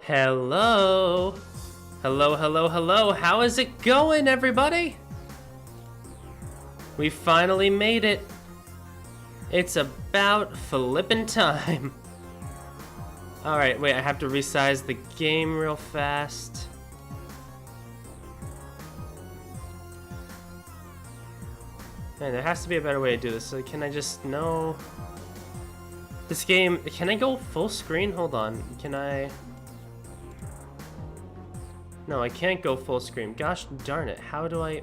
Hello. Hello, hello, hello. How is it going, everybody? We finally made it. It's about flippin' time. Alright, wait, I have to resize the game real fast. Man, there has to be a better way to do this. So can I just know this game? Can I go full screen? Hold on. Can I? No, I can't go full screen. Gosh darn it. How do I?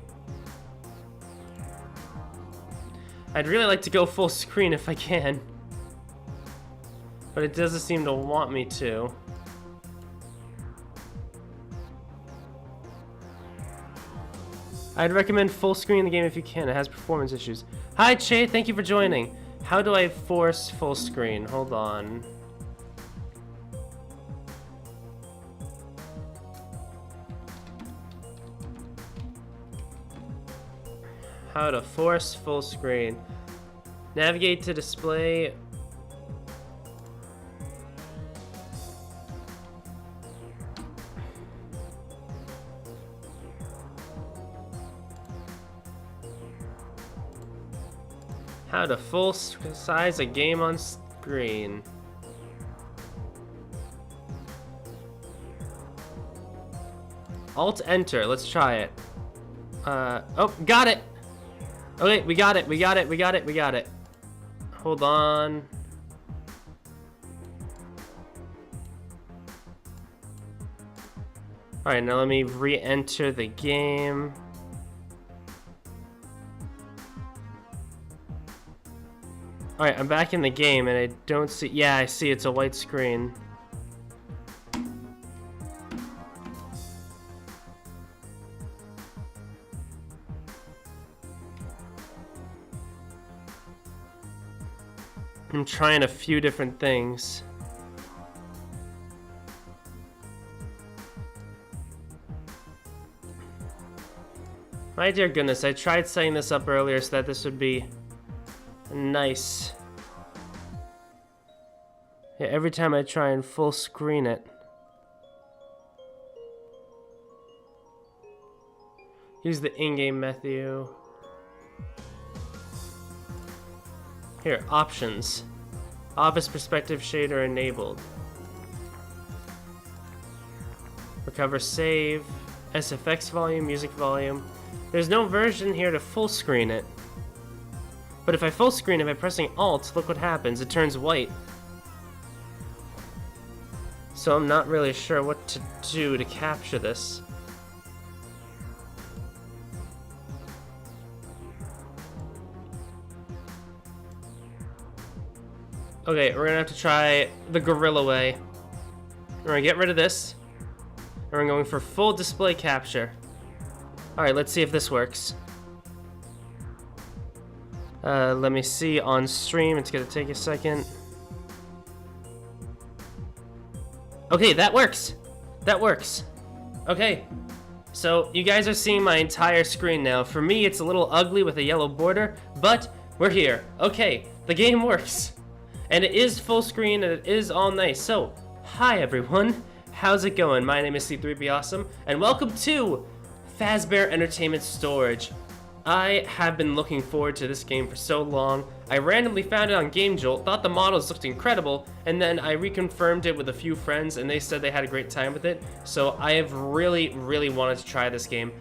I'd really like to go full screen if I can, but it doesn't seem to want me to. I'd recommend full screen the game if you can. It has performance issues. Hi, Che. Thank you for joining. How do I force full screen? Hold on. How to force full screen. Navigate to display. How to full size a game on screen. Alt enter. Let's try it. Oh, got it. Okay, we got it. We got it. We got it. We got it. Hold on. All right, now let me re-enter the game. Alright, I'm back in the game and I don't see... Yeah, I see it's a white screen. I'm trying a few different things. My dear goodness, I tried setting this up earlier so that this would be nice. Yeah, every time I try and full screen it. Use the in-game menu. Here, options. Office perspective shader enabled. Recover save. SFX volume, music volume. There's no version here to full screen it. But if I full screen it by pressing Alt, look what happens. It turns white. So I'm not really sure what to do to capture this. Okay, we're gonna have to try the gorilla way. We're gonna get rid of this. And we're going for full display capture. Alright, let's see if this works. Let me see on stream. It's gonna take a second. Okay, that works. That works. Okay. So you guys are seeing my entire screen now. For me, it's a little ugly with a yellow border, but we're here. Okay, the game works. And it is full screen and it is all nice. So, hi everyone. How's it going? My name is C3B Awesome, and welcome to Fazbear Entertainment Storage. I have been looking forward to this game for so long. I randomly found it on GameJolt, thought the models looked incredible, and then I reconfirmed it with a few friends and they said they had a great time with it. So I have really wanted to try this game.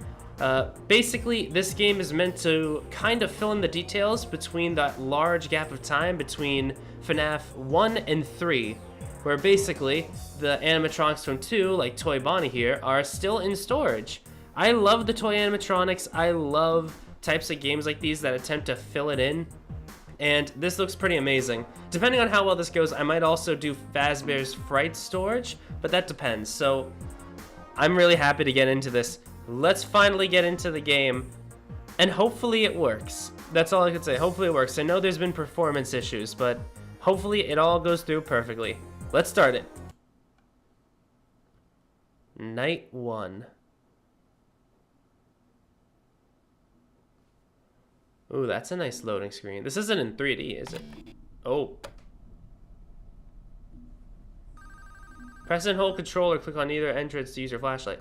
Basically, this game is meant to kind of fill in the details between that large gap of time between FNaF 1 and 3, where basically the animatronics from 2, like Toy Bonnie here, are still in storage. I love the toy animatronics. I love types of games like these that attempt to fill it in, and this looks pretty amazing. Depending on how well this goes, I might also do Fazbear's Fright storage, but that depends. So I'm really happy to get into this. Let's finally get into the game, and hopefully it works. That's all I can say. Hopefully it works. I know there's been performance issues, but hopefully it all goes through perfectly. Let's start it. Night 1. Ooh, that's a nice loading screen. This isn't in 3D, is it? Oh. Press and hold control or click on either entrance to use your flashlight.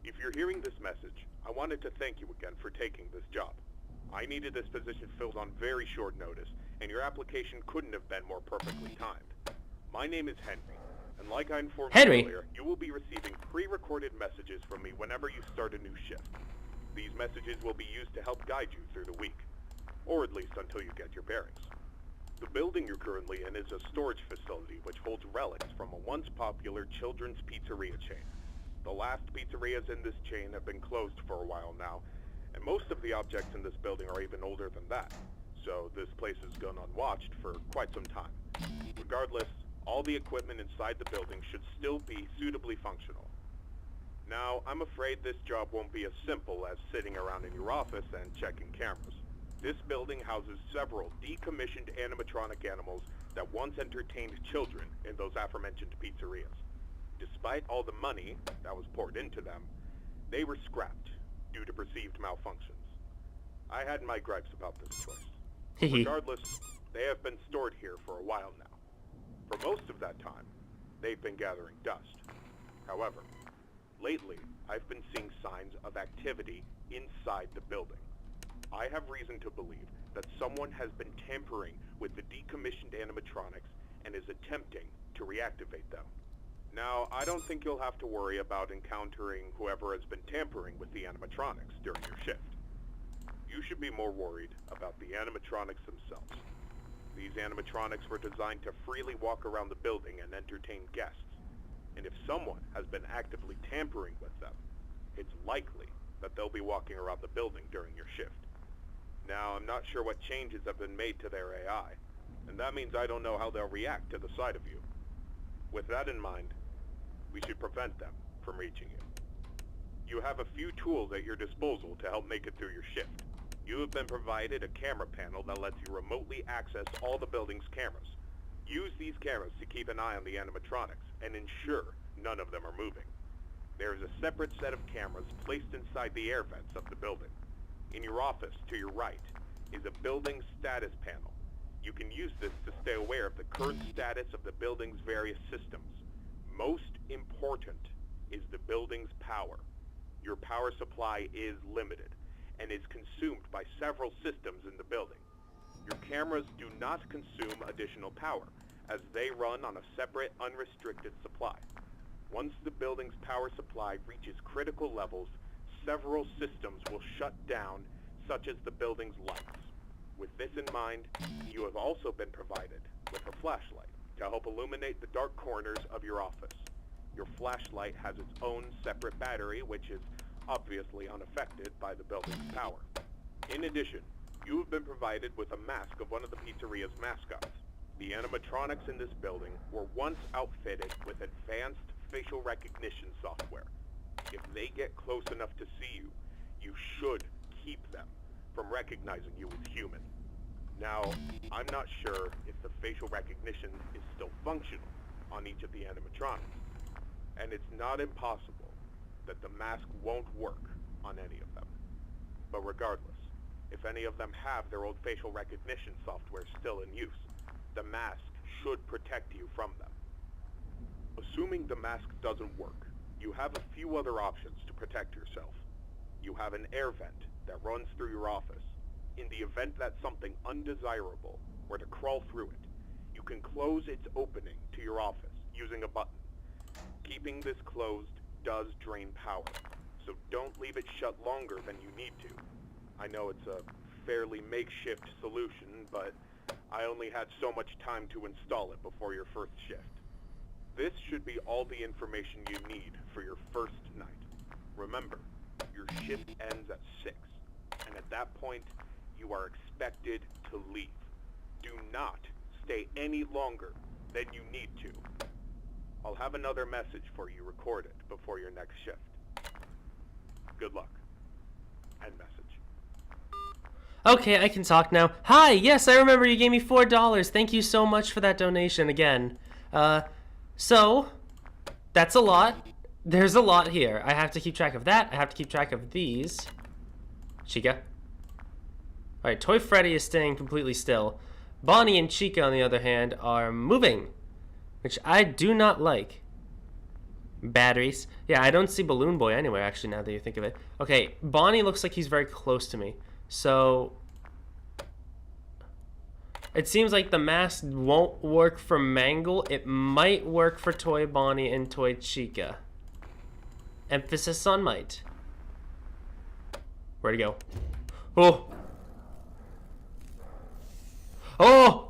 If you're hearing this message, I wanted to thank you again for taking this job. I needed this position filled on very short notice, and your application couldn't have been more perfectly timed. My name is Henry, and like I informed you earlier, you will be receiving pre-recorded messages from me whenever you start a new shift. These messages will be used to help guide you through the week, or at least until you get your bearings. The building you're currently in is a storage facility which holds relics from a once popular children's pizzeria chain. The last pizzerias in this chain have been closed for a while now, and most of the objects in this building are even older than that, so this place has gone unwatched for quite some time. Regardless, all the equipment inside the building should still be suitably functional. Now, I'm afraid this job won't be as simple as sitting around in your office and checking cameras. This building houses several decommissioned animatronic animals that once entertained children in those aforementioned pizzerias. Despite all the money that was poured into them, they were scrapped due to perceived malfunctions. I had my gripes about this choice. Regardless, they have been stored here for a while now. For most of that time, they've been gathering dust. However, lately, I've been seeing signs of activity inside the building. I have reason to believe that someone has been tampering with the decommissioned animatronics and is attempting to reactivate them. Now, I don't think you'll have to worry about encountering whoever has been tampering with the animatronics during your shift. You should be more worried about the animatronics themselves. These animatronics were designed to freely walk around the building and entertain guests. And if someone has been actively tampering with them, it's likely that they'll be walking around the building during your shift. Now, I'm not sure what changes have been made to their AI, and that means I don't know how they'll react to the sight of you. With that in mind, we should prevent them from reaching you. You have a few tools at your disposal to help make it through your shift. You have been provided a camera panel that lets you remotely access all the building's cameras. Use these cameras to keep an eye on the animatronics and ensure none of them are moving. There is a separate set of cameras placed inside the air vents of the building. In your office, to your right, is a building status panel. You can use this to stay aware of the current status of the building's various systems. Most important is the building's power. Your power supply is limited and is consumed by several systems in the building. Your cameras do not consume additional power, as they run on a separate, unrestricted supply. Once the building's power supply reaches critical levels, several systems will shut down, such as the building's lights. With this in mind, you have also been provided with a flashlight to help illuminate the dark corners of your office. Your flashlight has its own separate battery, which is obviously unaffected by the building's power. In addition, you have been provided with a mask of one of the pizzeria's mascots. The animatronics in this building were once outfitted with advanced facial recognition software. If they get close enough to see you, you should keep them from recognizing you as human. Now, I'm not sure if the facial recognition is still functional on each of the animatronics, and it's not impossible that the mask won't work on any of them. But regardless, if any of them have their old facial recognition software still in use, the mask should protect you from them. Assuming the mask doesn't work, you have a few other options to protect yourself. You have an air vent that runs through your office. In the event that something undesirable were to crawl through it, you can close its opening to your office using a button. Keeping this closed does drain power, so don't leave it shut longer than you need to. I know it's a fairly makeshift solution, but I only had so much time to install it before your first shift. This should be all the information you need for your first night. Remember, your shift ends at 6, and at that point, you are expected to leave. Do not stay any longer than you need to. I'll have another message for you recorded before your next shift. Good luck. End message. Okay, I can talk now. Hi, yes, I remember you gave me $4. Thank you so much for that donation again. So, that's a lot. There's a lot here. I have to keep track of that. I have to keep track of these. Chica. Alright, Toy Freddy is staying completely still. Bonnie and Chica, on the other hand, are moving, which I do not like. Batteries. Yeah, I don't see Balloon Boy anywhere, actually, now that you think of it. Okay, Bonnie looks like he's very close to me. So, it seems like the mask won't work for Mangle. It might work for Toy Bonnie and Toy Chica. Emphasis on might. Where'd he go? Oh! Oh!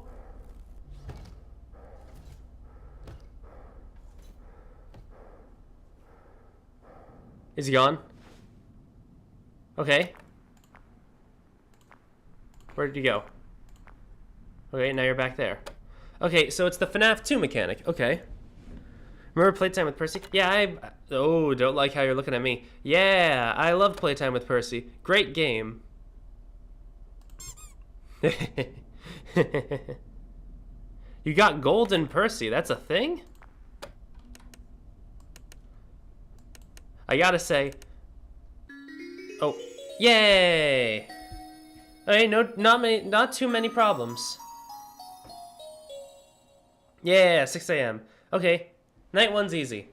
Is he gone? Okay. Where did he go? Okay, now you're back there. Okay, so it's the FNaF 2 mechanic. Okay. Remember Playtime with Percy? Yeah, oh, don't like how you're looking at me. Yeah, I loved Playtime with Percy. Great game. You got Golden Percy. That's a thing? I gotta say, oh, yay! Okay, not too many problems. Yeah, 6 a.m. Okay, night one's easy.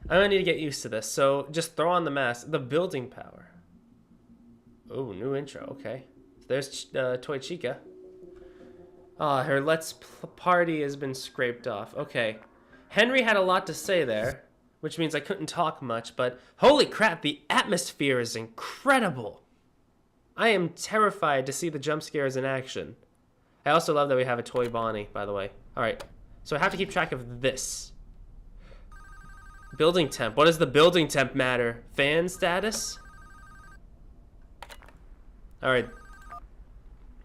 I'm gonna need to get used to this, so just throw on the mask. The building power. Oh, new intro, okay. There's Toy Chica. Ah, her Let's Party has been scraped off. Okay. Henry had a lot to say there, which means I couldn't talk much, but holy crap, the atmosphere is incredible. I am terrified to see the jump scares in action. I also love that we have a Toy Bonnie, by the way. Alright, so I have to keep track of this. Building temp. What does the building temp matter? Fan status? Alright.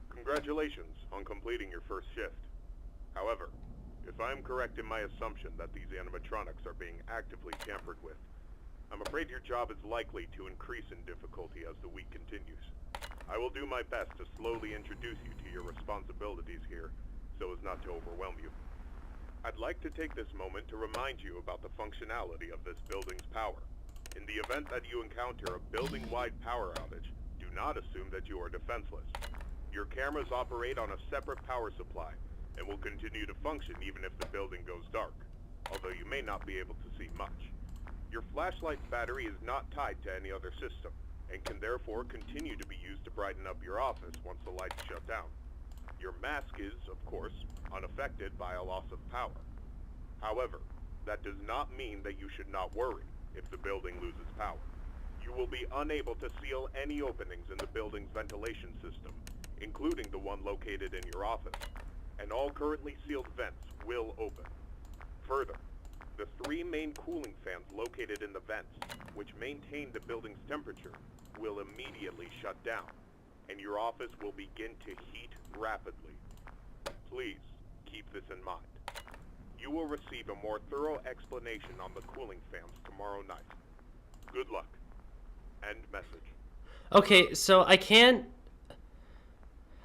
Congratulations on completing your first shift. However, if I am correct in my assumption that these animatronics are being actively tampered with, I'm afraid your job is likely to increase in difficulty as the week continues. I will do my best to slowly introduce you to your responsibilities here, so as not to overwhelm you. I'd like to take this moment to remind you about the functionality of this building's power. In the event that you encounter a building-wide power outage, do not assume that you are defenseless. Your cameras operate on a separate power supply, and will continue to function even if the building goes dark, although you may not be able to see much. Your flashlight's battery is not tied to any other system, and can therefore continue to be used to brighten up your office once the lights shut down. Your mask is, of course, unaffected by a loss of power. However, that does not mean that you should not worry if the building loses power. You will be unable to seal any openings in the building's ventilation system, including the one located in your office, and all currently sealed vents will open. Further, the 3 main cooling fans located in the vents, which maintain the building's temperature, will immediately shut down, and your office will begin to heat rapidly. Please keep this in mind. You will receive a more thorough explanation on the cooling fans tomorrow night. Good luck. End message. Okay, so I can't,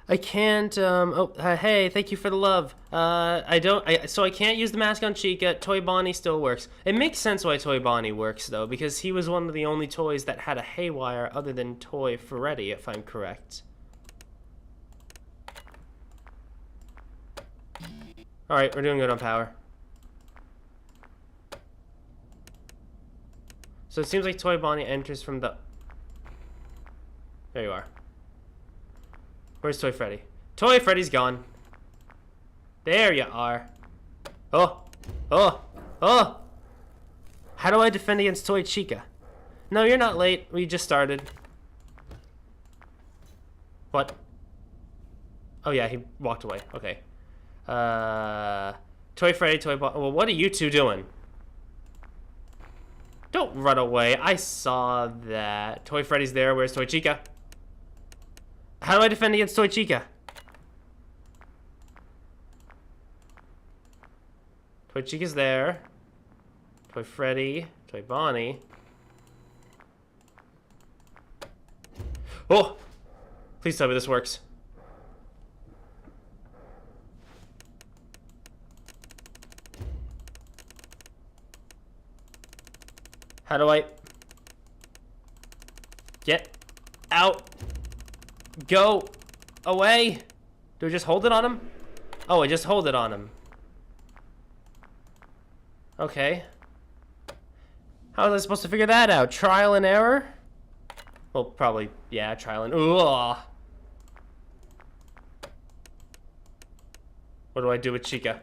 hey, thank you for the love. So I can't use the mask on Chica. Toy Bonnie still works. It makes sense why Toy Bonnie works, though, because he was one of the only toys that had a haywire other than Toy Freddy, if I'm correct. Alright, we're doing good on power. So it seems like Toy Bonnie enters from the... There you are. Where's Toy Freddy? Toy Freddy's gone. There you are. Oh. Oh. Oh. How do I defend against Toy Chica? No, you're not late. We just started. What? Oh yeah, he walked away. Okay. Toy Freddy, Toy Bonnie. Well, what are you two doing? Don't run away. I saw that. Toy Freddy's there. Where's Toy Chica? How do I defend against Toy Chica? Toy Chica's there. Toy Freddy. Toy Bonnie. Oh! Please tell me this works. How do I get out? Go away. Do I just hold it on him? Oh, I just hold it on him. Okay. How was I supposed to figure that out? Trial and error? Well, probably, yeah, trial and... Ugh. What do I do with Chica?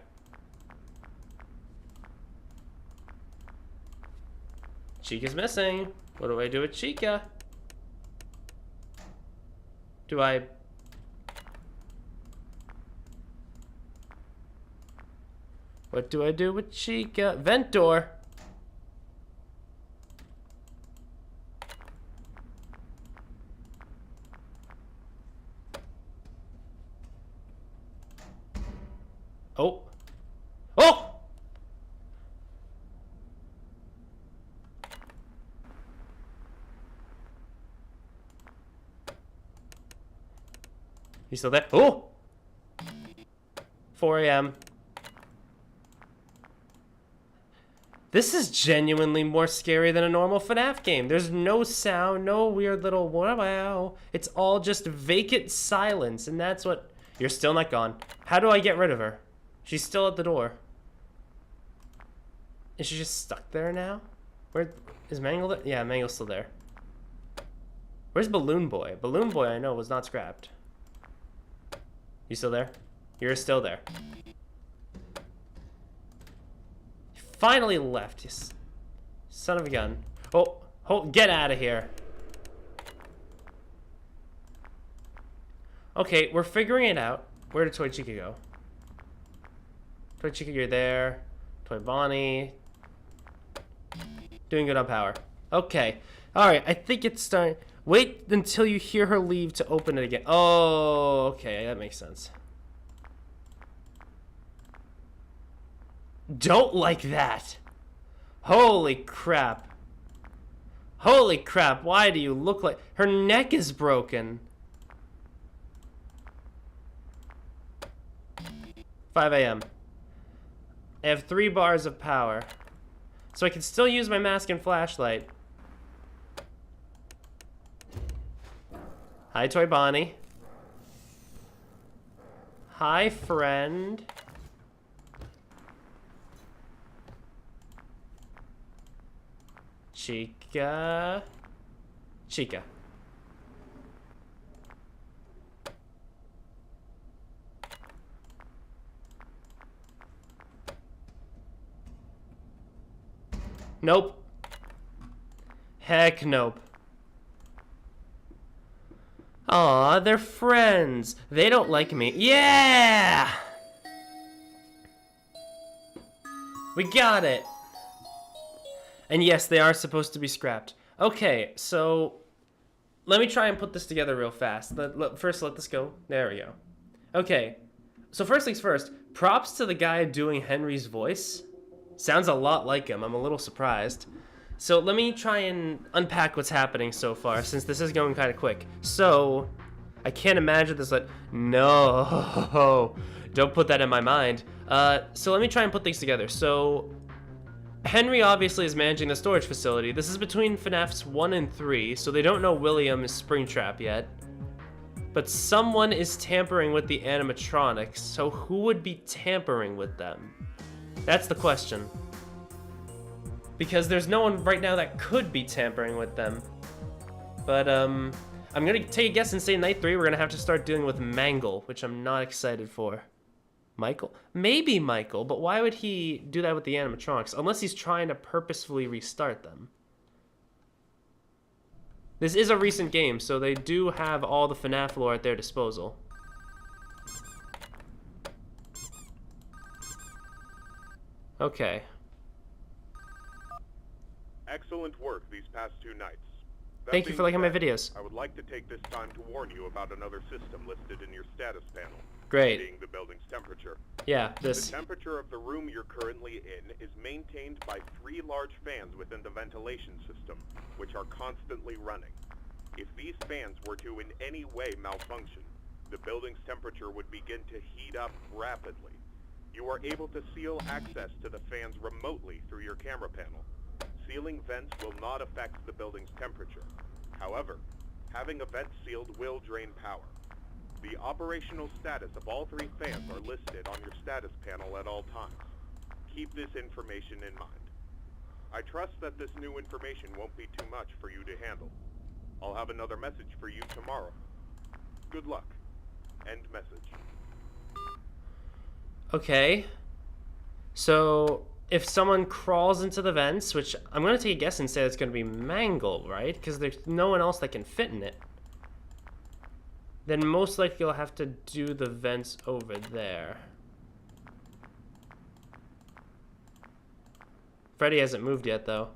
Chica's missing. What do I do with Chica? Do I... What do I do with Chica? Vent door. Oh. Oh! You still there? Oh! 4 a.m. This is genuinely more scary than a normal FNaF game. There's no sound, no weird little wow. It's all just vacant silence, and that's what... You're still not gone. How do I get rid of her? She's still at the door. Is she just stuck there now? Where is Mangle there? Yeah, Mangle's still there. Where's Balloon Boy? Balloon Boy, I know, was not scrapped. You still there? You're still there. You finally left, you son of a gun. Oh, get out of here. Okay, we're figuring it out. Where did Toy Chica go? Toy Chica, you're there. Toy Bonnie. Doing good on power. Okay. Alright, I think it's starting. Wait until you hear her leave to open it again. Oh, okay, that makes sense. Don't like that. Holy crap. Holy crap, why do you look like... Her neck is broken. 5 a.m. I have 3 bars of power. So I can still use my mask and flashlight. Hi, Toy Bonnie. Hi, friend. Chica. Chica. Nope. Heck nope. Aw, they're friends. They don't like me. Yeah! We got it. And yes, they are supposed to be scrapped. Okay, so let me try and put this together real fast. First, let this go. There we go. Okay, so first things first, props to the guy doing Henry's voice. Sounds a lot like him. I'm a little surprised. So let me try and unpack what's happening so far, since this is going kind of quick. So, I can't imagine this like, no, don't put that in my mind. So let me try and put things together. So, Henry obviously is managing the storage facility. This is between FNaFs 1 and 3, so they don't know William is Springtrap yet. But someone is tampering with the animatronics, so who would be tampering with them? That's the question. Because there's no one right now that could be tampering with them. But, I'm gonna take a guess and say night 3 we're gonna have to start dealing with Mangle, which I'm not excited for. Michael? Maybe Michael, but why would he do that with the animatronics? Unless he's trying to purposefully restart them. This is a recent game, so they do have all the FNaF lore at their disposal. Okay. Excellent work these past 2 nights. That Thank you for liking my videos. I would like to take this time to warn you about another system listed in your status panel. Great. Being the building's temperature. Yeah, this. The temperature of the room you're currently in is maintained by 3 large fans within the ventilation system, which are constantly running. If these fans were to in any way malfunction, the building's temperature would begin to heat up rapidly. You are able to seal access to the fans remotely through your camera panel. Sealing vents will not affect the building's temperature. However, having a vent sealed will drain power. The operational status of all 3 fans are listed on your status panel at all times. Keep this information in mind. I trust that this new information won't be too much for you to handle. I'll have another message for you tomorrow. Good luck. End message. Okay. So, if someone crawls into the vents, which I'm going to take a guess and say it's going to be Mangle, right? Because there's no one else that can fit in it. Then most likely you'll have to do the vents over there. Freddy hasn't moved yet, though.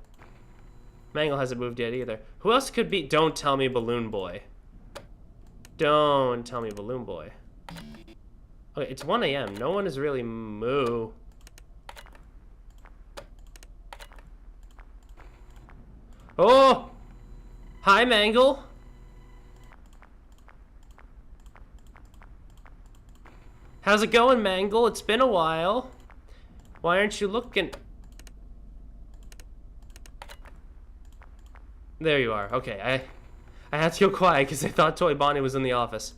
Mangle hasn't moved yet either. Who else could be? Don't tell me Balloon Boy. Don't tell me Balloon Boy. Okay, it's 1 a.m. No one is really moo. Oh! Hi, Mangle. How's it going, Mangle? It's been a while. Why aren't you looking? There you are. Okay, I had to go quiet because I thought Toy Bonnie was in the office.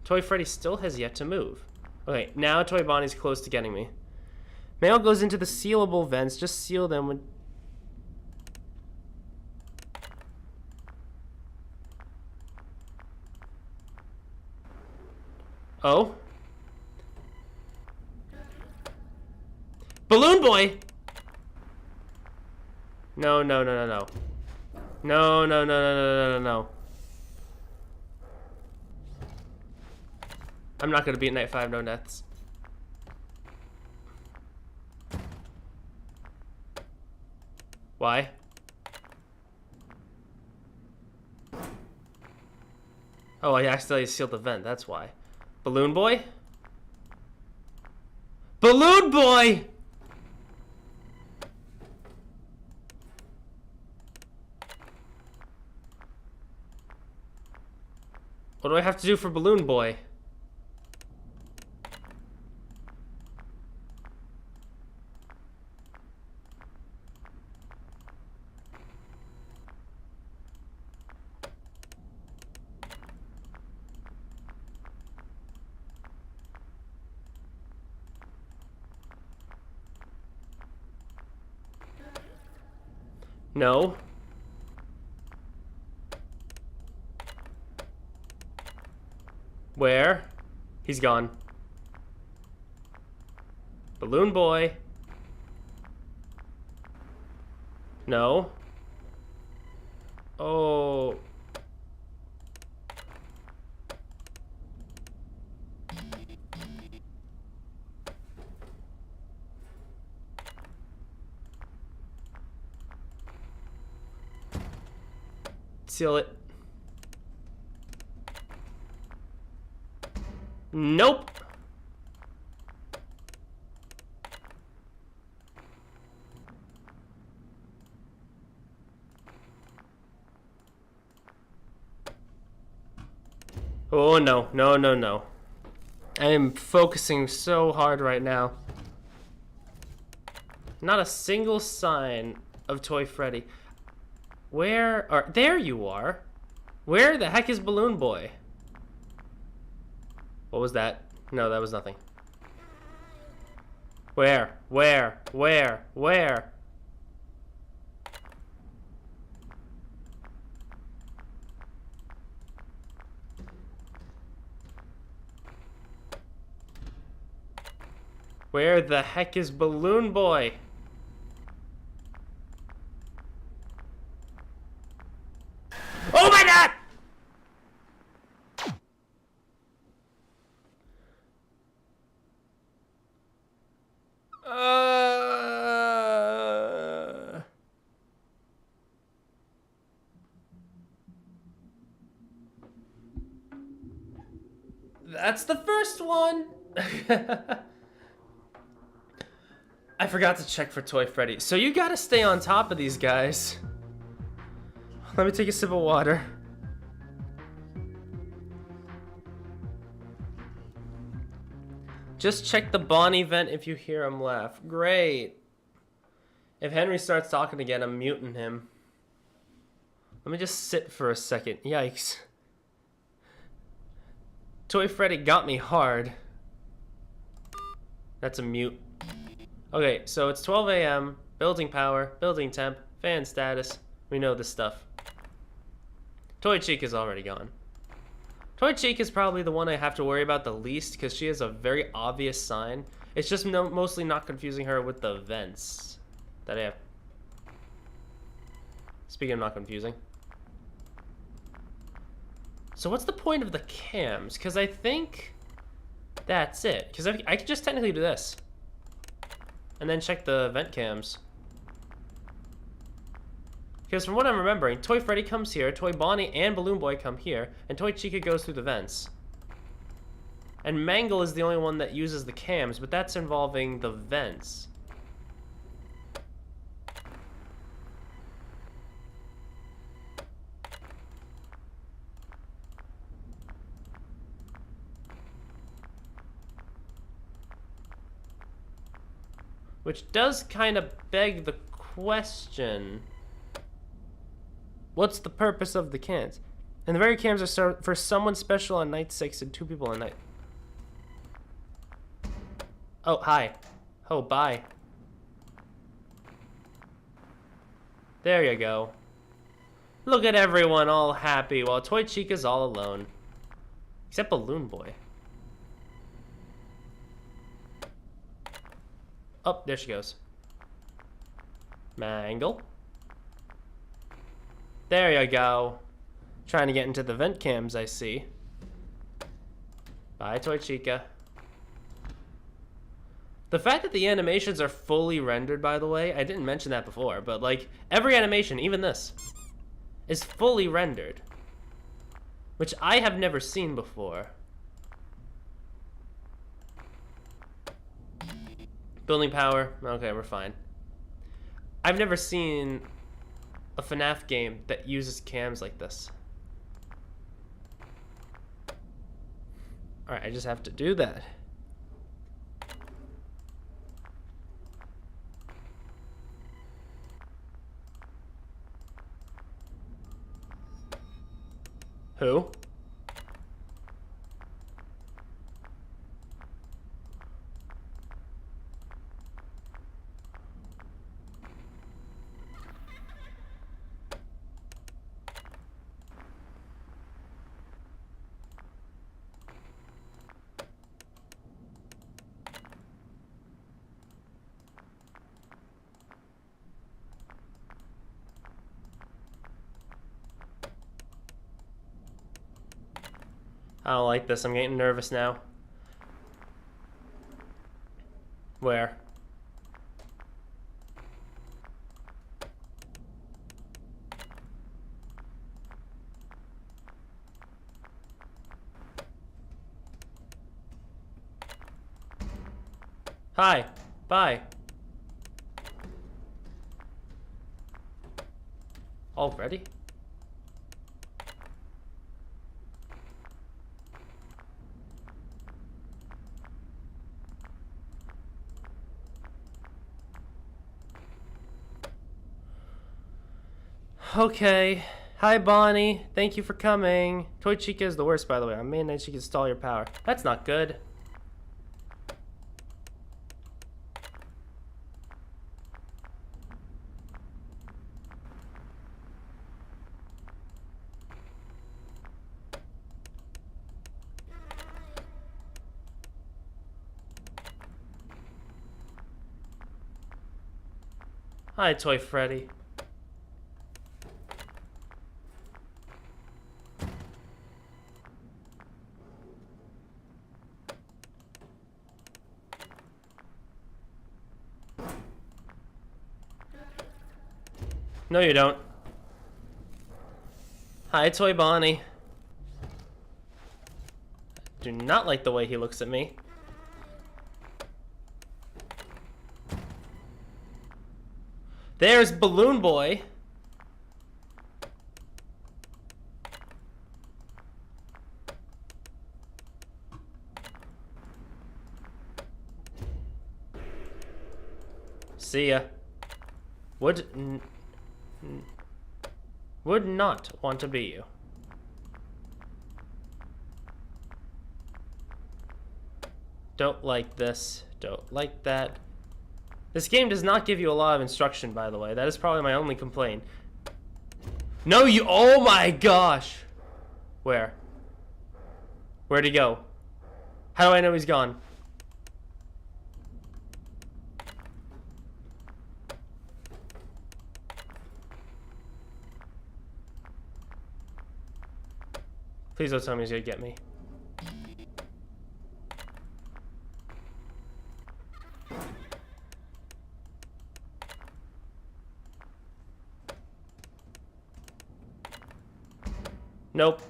Toy Freddy still has yet to move. Okay, now Toy Bonnie's close to getting me. Mail goes into the sealable vents. Just seal them with... Oh? Balloon Boy! No, no, no, no, no. No, no, no, no, no, no, no. I'm not gonna beat Night 5, no nets. Why? Oh, I accidentally sealed the vent, that's why. Balloon Boy? Balloon Boy! What do I have to do for Balloon Boy? No. Where? He's gone. Balloon Boy. No. Oh. Seal it. Nope. Oh no, no, no, no. I am focusing so hard right now. Not a single sign of Toy Freddy. Where are... There you are. Where the heck is Balloon Boy? What was that? No, that was nothing. Where? Where? Where? Where? Where the heck is Balloon Boy? Oh my god! That's the first one. I forgot to check for Toy Freddy. So you gotta stay on top of these guys. Let me take a sip of water. Just check the Bonnie vent if you hear him laugh. Great. If Henry starts talking again, I'm muting him. Let me just sit for a second. Yikes. Toy Freddy got me hard. That's a mute. Okay, so it's 12 a.m. Building power, building temp, fan status. We know this stuff. Toy Cheek is already gone. Toy Cheek is probably the one I have to worry about the least because she has a very obvious sign. It's just mostly not confusing her with the vents that I have. Speaking of not confusing. So what's the point of the cams? Because I think that's it. Because I could just technically do this. And then check the vent cams. Because from what I'm remembering, Toy Freddy comes here, Toy Bonnie and Balloon Boy come here, and Toy Chica goes through the vents. And Mangle is the only one that uses the cams, but that's involving the vents. Which does kind of beg the question. What's the purpose of the cams? And the very cams are for someone special on night 6 and 2 people on night. Oh, hi. Oh, bye. There you go. Look at everyone all happy while Toy Chica's all alone. Except Balloon Boy. Oh, there she goes. Mangle. There you go. Trying to get into the vent cams, I see. Bye, Toy Chica. The fact that the animations are fully rendered, by the way, I didn't mention that before, but like, every animation, even this, is fully rendered. Which I have never seen before. Building power. Okay, we're fine. I've never seen a FNaF game that uses cams like this. Alright, I just have to do that. Who? I don't like this. I'm getting nervous now. Where? Hi. Bye. Already? Okay. Hi, Bonnie. Thank you for coming. Toy Chica is the worst, by the way. On main night, she can stall your power. That's not good. Hi, Toy Freddy. No, you don't. Hi, Toy Bonnie. Do not like the way he looks at me. There's Balloon Boy. See ya. Would not want to be you. Don't like this. Don't like that. This game does not give you a lot of instruction, by the way. That is probably my only complaint. No, you... Oh my gosh! Where? Where'd he go? How do I know he's gone? Please don't tell me he's gonna get me. Nope.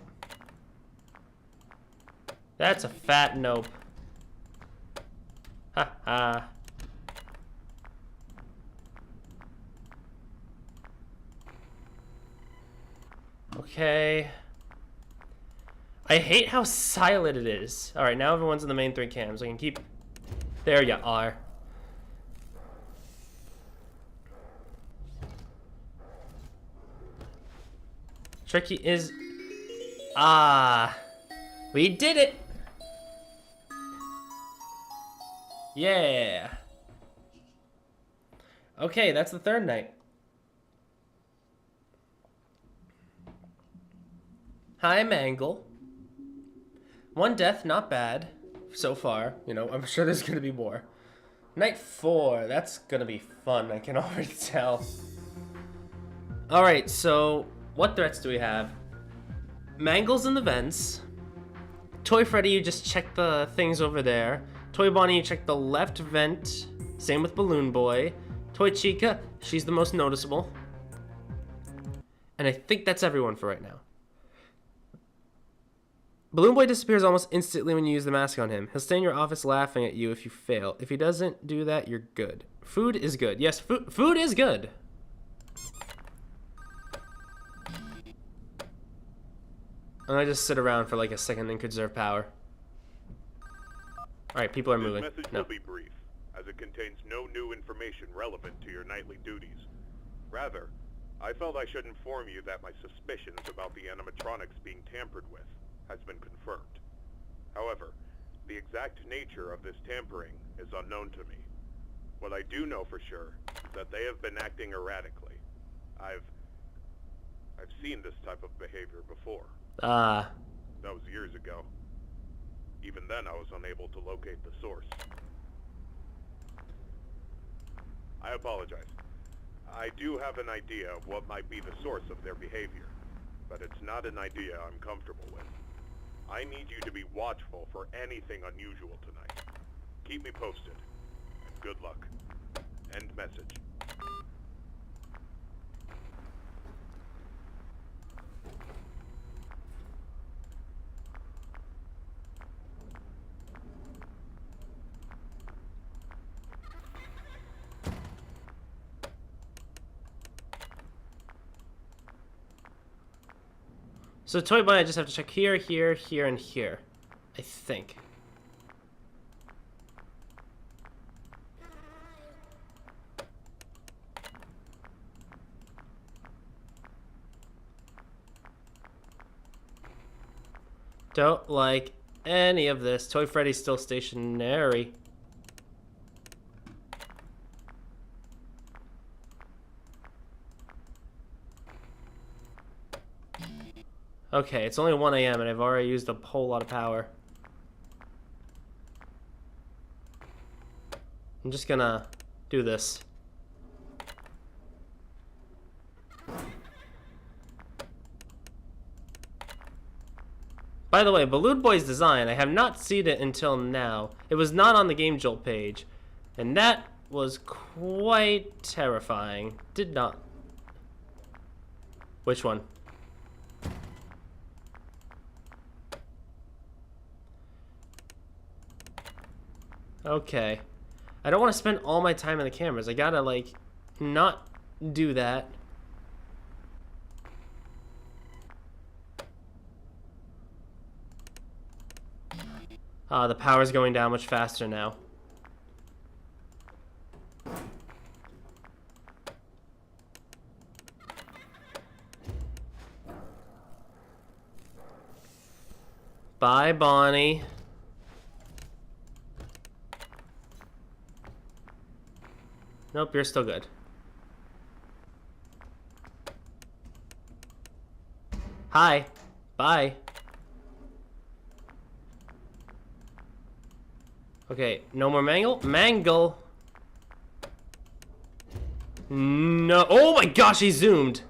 That's a fat nope. Ha ha. Okay. I hate how silent it is. Alright, now everyone's in the main 3 cams. I can keep... There you are. Tricky is... Ah. We did it! Yeah. Okay, that's the 3rd night. Hi, Mangle. 1 death, not bad so far. You know, I'm sure there's gonna be more. Night 4, that's gonna be fun, I can already tell. Alright, so what threats do we have? Mangle's in the vents. Toy Freddy, you just check the things over there. Toy Bonnie, you check the left vent. Same with Balloon Boy. Toy Chica, she's the most noticeable. And I think that's everyone for right now. Balloon Boy disappears almost instantly when you use the mask on him. He'll stay in your office laughing at you if you fail. If he doesn't do that, you're good. Food is good. Yes, food is good. I'm gonna just sit around for like a second and conserve power. Alright, people are moving. This message will be brief, as it contains no new information relevant to your nightly duties. Rather, I felt I should inform you that my suspicions about the animatronics being tampered with has been confirmed. However, the exact nature of this tampering is unknown to me. What I do know for sure is that they have been acting erratically. I've seen this type of behavior before. Ah. That was years ago. Even then, I was unable to locate the source. I apologize. I do have an idea of what might be the source of their behavior, but it's not an idea I'm comfortable with. I need you to be watchful for anything unusual tonight. Keep me posted. And good luck. End message. So Toy Bonnie, I just have to check here, here, here, and here. I think. Don't like any of this. Toy Freddy's still stationary. Okay, it's only 1 AM and I've already used a whole lot of power. I'm just gonna do this. By the way, Balloon Boy's design, I have not seen it until now. It was not on the GameJolt page, and that was quite terrifying. Did not. Which one? Okay. I don't want to spend all my time in the cameras. I gotta, like, not do that. The power's going down much faster now. Bye, Bonnie. Nope, you're still good. Hi. Bye. Okay, no more Mangle? Mangle! No. Oh my gosh, he zoomed!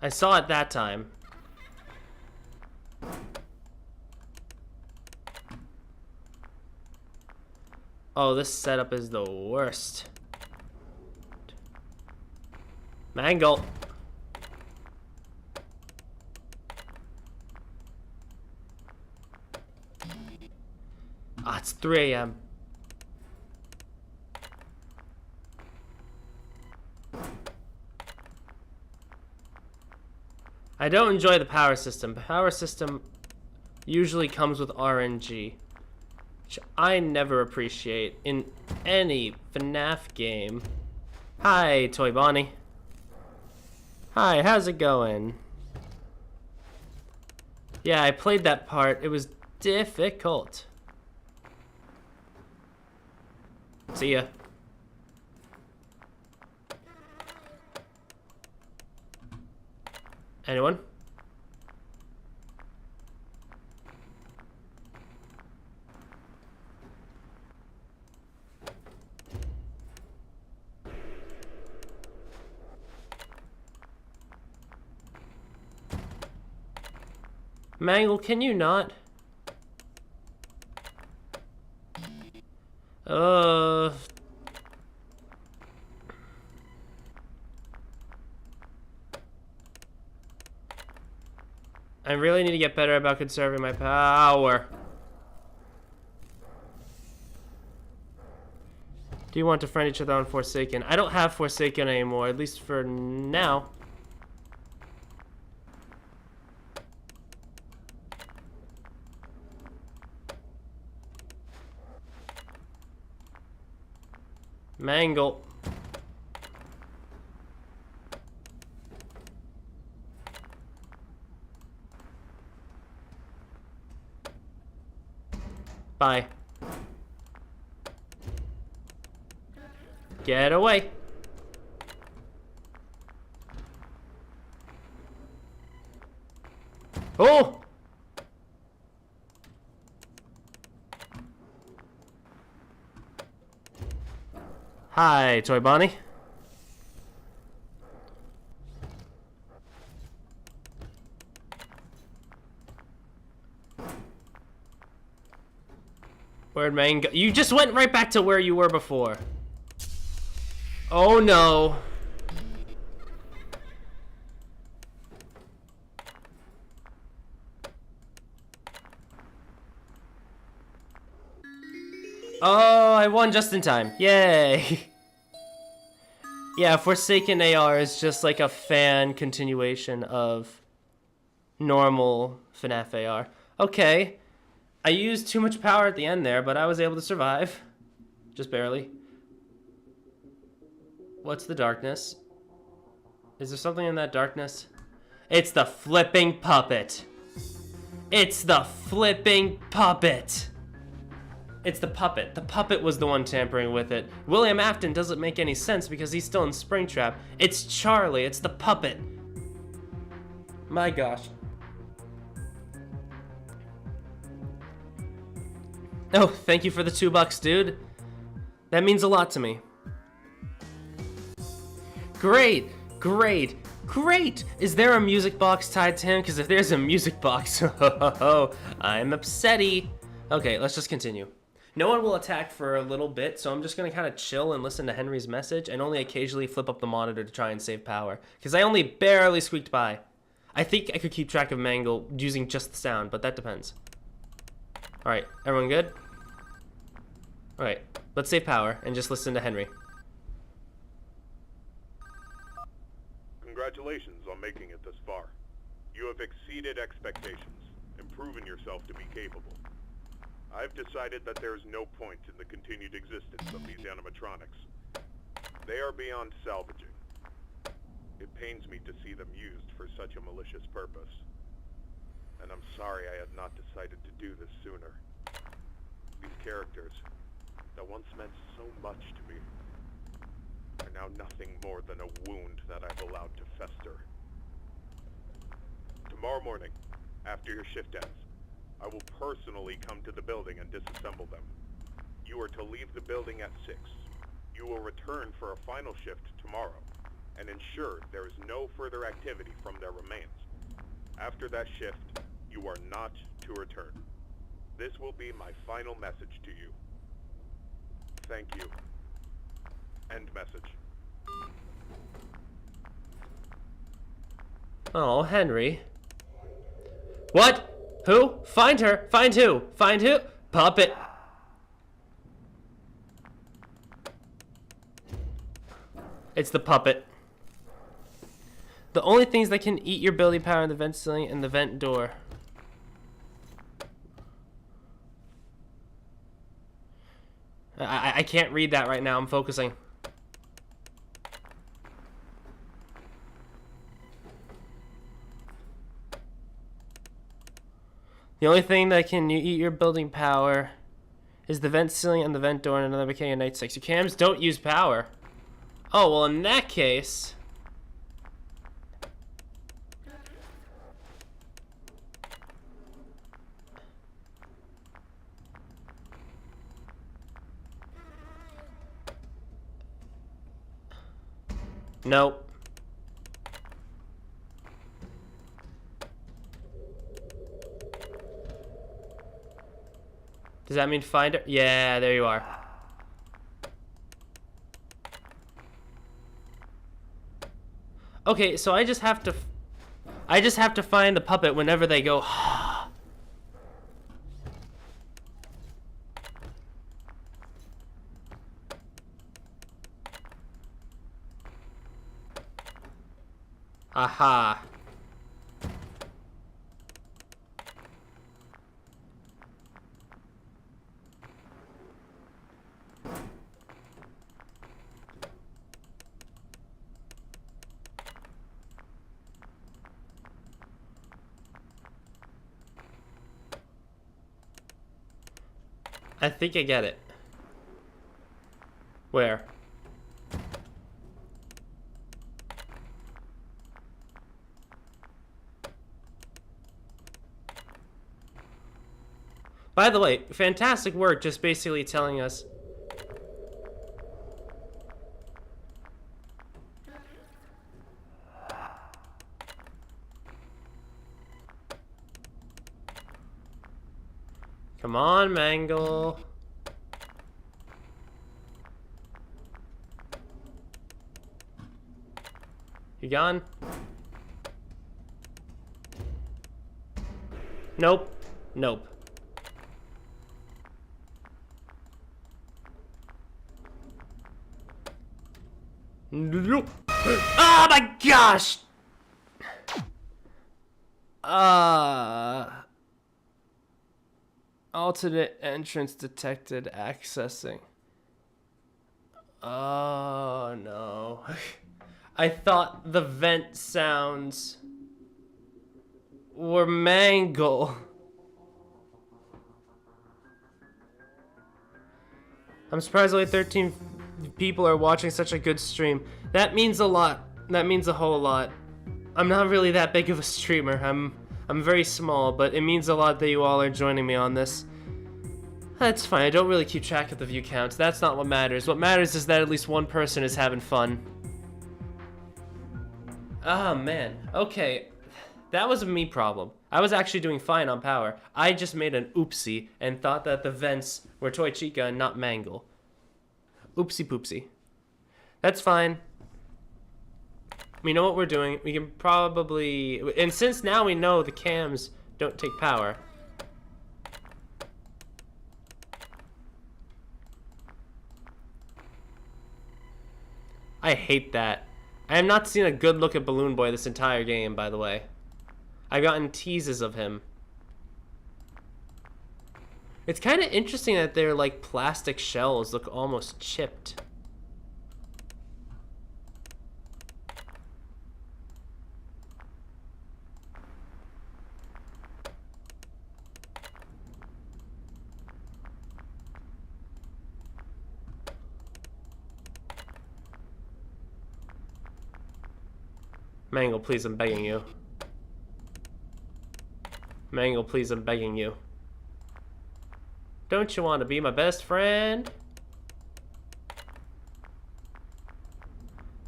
I saw it that time. Oh, this setup is the worst. Mangle! Ah, it's 3 a.m. I don't enjoy the power system. Power system usually comes with RNG, which I never appreciate in any FNaF game. Hi, Toy Bonnie. Hi, how's it going? Yeah, I played that part. It was difficult. See ya. Anyone? Mangle, can you not? I really need to get better about conserving my power. Do you want to friend each other on Forsaken? I don't have Forsaken anymore, at least for now. Mangle. Bye. Get away. Oh! Hi, Toy Bonnie. Where'd Main go? You just went right back to where you were before. Oh no. Oh, I won just in time. Yay. Yeah, Forsaken AR is just like a fan continuation of normal FNaF AR. Okay. I used too much power at the end there, but I was able to survive. Just barely. What's the darkness? Is there something in that darkness? It's the flipping puppet. It's the flipping puppet. It's the puppet. The puppet was the one tampering with it. William Afton doesn't make any sense because he's still in Springtrap. It's Charlie. It's the puppet. My gosh. Oh, thank you for the $2, dude. That means a lot to me. Great, great, great! Is there a music box tied to him? Because if there's a music box, I'm upsetty. Okay, let's just continue. No one will attack for a little bit, so I'm just gonna kind of chill and listen to Henry's message and only occasionally flip up the monitor to try and save power. Because I only barely squeaked by. I think I could keep track of Mangle using just the sound, but that depends. Alright, everyone good? Alright, let's save power and just listen to Henry. Congratulations on making it this far. You have exceeded expectations, and proven yourself to be capable. I've decided that there is no point in the continued existence of these animatronics. They are beyond salvaging. It pains me to see them used for such a malicious purpose. and I'm sorry I had not decided to do this sooner. These characters, that once meant so much to me, are now nothing more than a wound that I've allowed to fester. Tomorrow morning, after your shift ends, I will personally come to the building and disassemble them. You are to leave the building at 6. You will return for a final shift tomorrow, and ensure there is no further activity from their remains. After that shift, you are not to return. This will be my final message to you. Thank you. End message. Oh, Henry. What? Who? Find her. Find who? Find who? Puppet. It's the puppet. The only things that can eat your building power are the vent ceiling and the vent door. I can't read that right now. I'm focusing. The only thing that can eat your building power is the vent ceiling and the vent door and another mechanic night 6. Your cams don't use power. Oh, well, in that case... Nope. Does that mean find her? Yeah, there you are. Okay, so I just have to find the puppet whenever they go. Aha. I think I get it. Where? By the way, fantastic work just basically telling us. Come on, Mangle. You gone? Nope. Nope. Nope. Oh my gosh! Alternate entrance detected accessing. Oh no. I thought the vent sounds were Mangle. I'm surprised only 13 people are watching such a good stream. That means a lot. That means a whole lot. I'm not really that big of a streamer. I'm very small, but it means a lot that you all are joining me on this. That's fine. I don't really keep track of the view counts. That's not what matters. What matters is that at least one person is having fun. Ah, man. Okay. That was a me problem. I was actually doing fine on power. I just made an oopsie and thought that the vents were Toy Chica and not Mangle. Oopsie poopsie. That's fine. We know what we're doing. We can probably... And since now we know the cams don't take power... I hate that. I have not seen a good look at Balloon Boy this entire game, by the way. I've gotten teases of him. It's kind of interesting that their like plastic shells look almost chipped. Mangle, please, I'm begging you. Mangle, please, I'm begging you. Don't you want to be my best friend?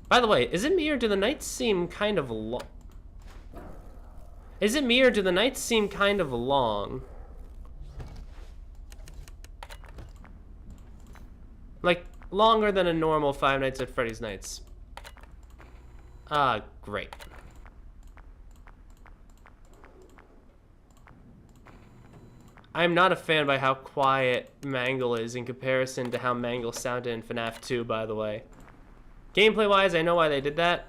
By the way, is it me or do the nights seem kind of long? Is it me or do the nights seem kind of long? Like, longer than a normal Five Nights at Freddy's nights. Ah, great. I'm not a fan by how quiet Mangle is in comparison to how Mangle sounded in FNaF 2, by the way. Gameplay-wise, I know why they did that.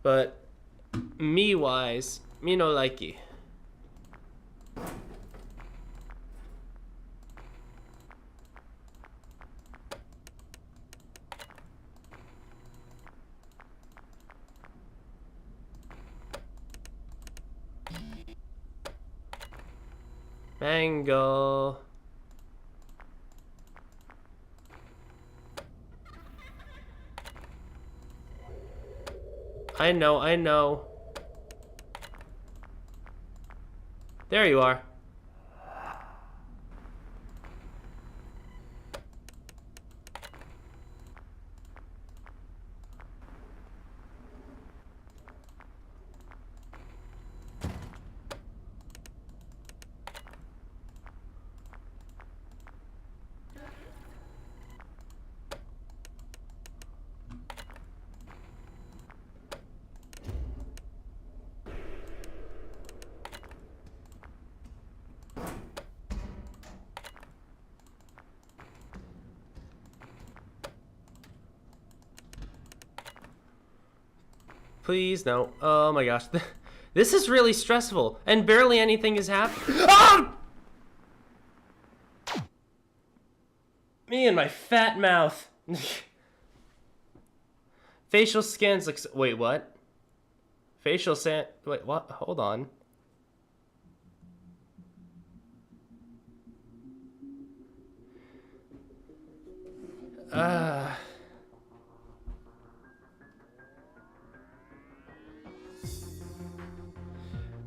But me-wise, me no likey. Mangle. I know, I know. There you are. Please, no. Oh my gosh. This is really stressful, and barely anything is happening. Ah! Me and my fat mouth. Facial scans looks. Wait, what? Facial scan. Wait, what? Hold on.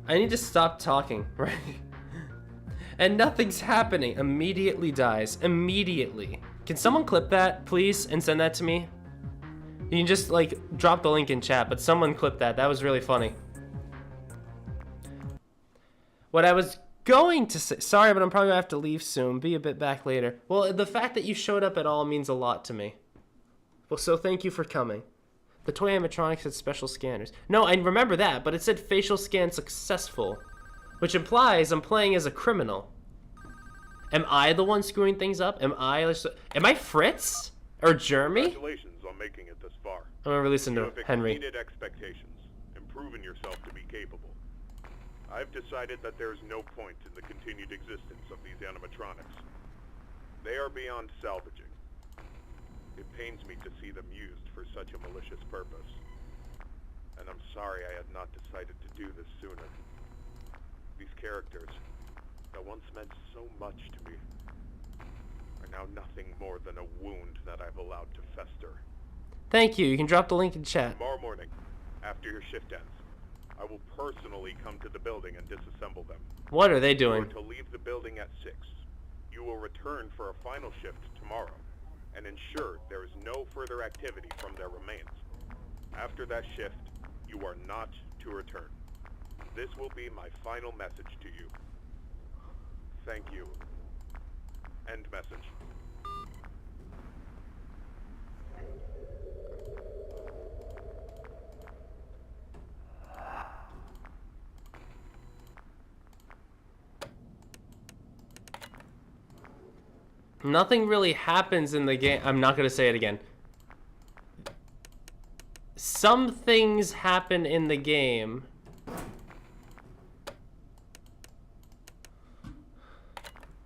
I need to stop talking, right? And nothing's happening. Immediately dies. Immediately. Can someone clip that, please, and send that to me? You can just, like, drop the link in chat, but someone clip that. That was really funny. What I was going to say... Sorry, but I'm probably going to have to leave soon. Be a bit back later. Well, the fact that you showed up at all means a lot to me. Well, so thank you for coming. The toy animatronics had special scanners. No, I remember that, but it said facial scan successful, which implies I'm playing as a criminal. Am I the one screwing things up? Am I Fritz or Jeremy? Congratulations on making it this far. I'm gonna listen to Henry. You have exceeded expectations and proven yourself to be capable. I've decided that there is no point in the continued existence of these animatronics. They are beyond salvaging. It pains me to see them used for such a malicious purpose. And I'm sorry I had not decided to do this sooner. These characters, that once meant so much to me, are now nothing more than a wound that I've allowed to fester. Thank you. You can drop the link in chat. Tomorrow morning, after your shift ends, I will personally come to the building and disassemble them. What are they doing? You are to leave the building at 6. You will return for a final shift tomorrow, and ensure there is no further activity from their remains. After that shift, you are not to return. This will be my final message to you. Thank you. End message. Nothing really happens in the game. I'm not gonna say it again. Some things happen in the game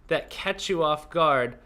that catch you off guard.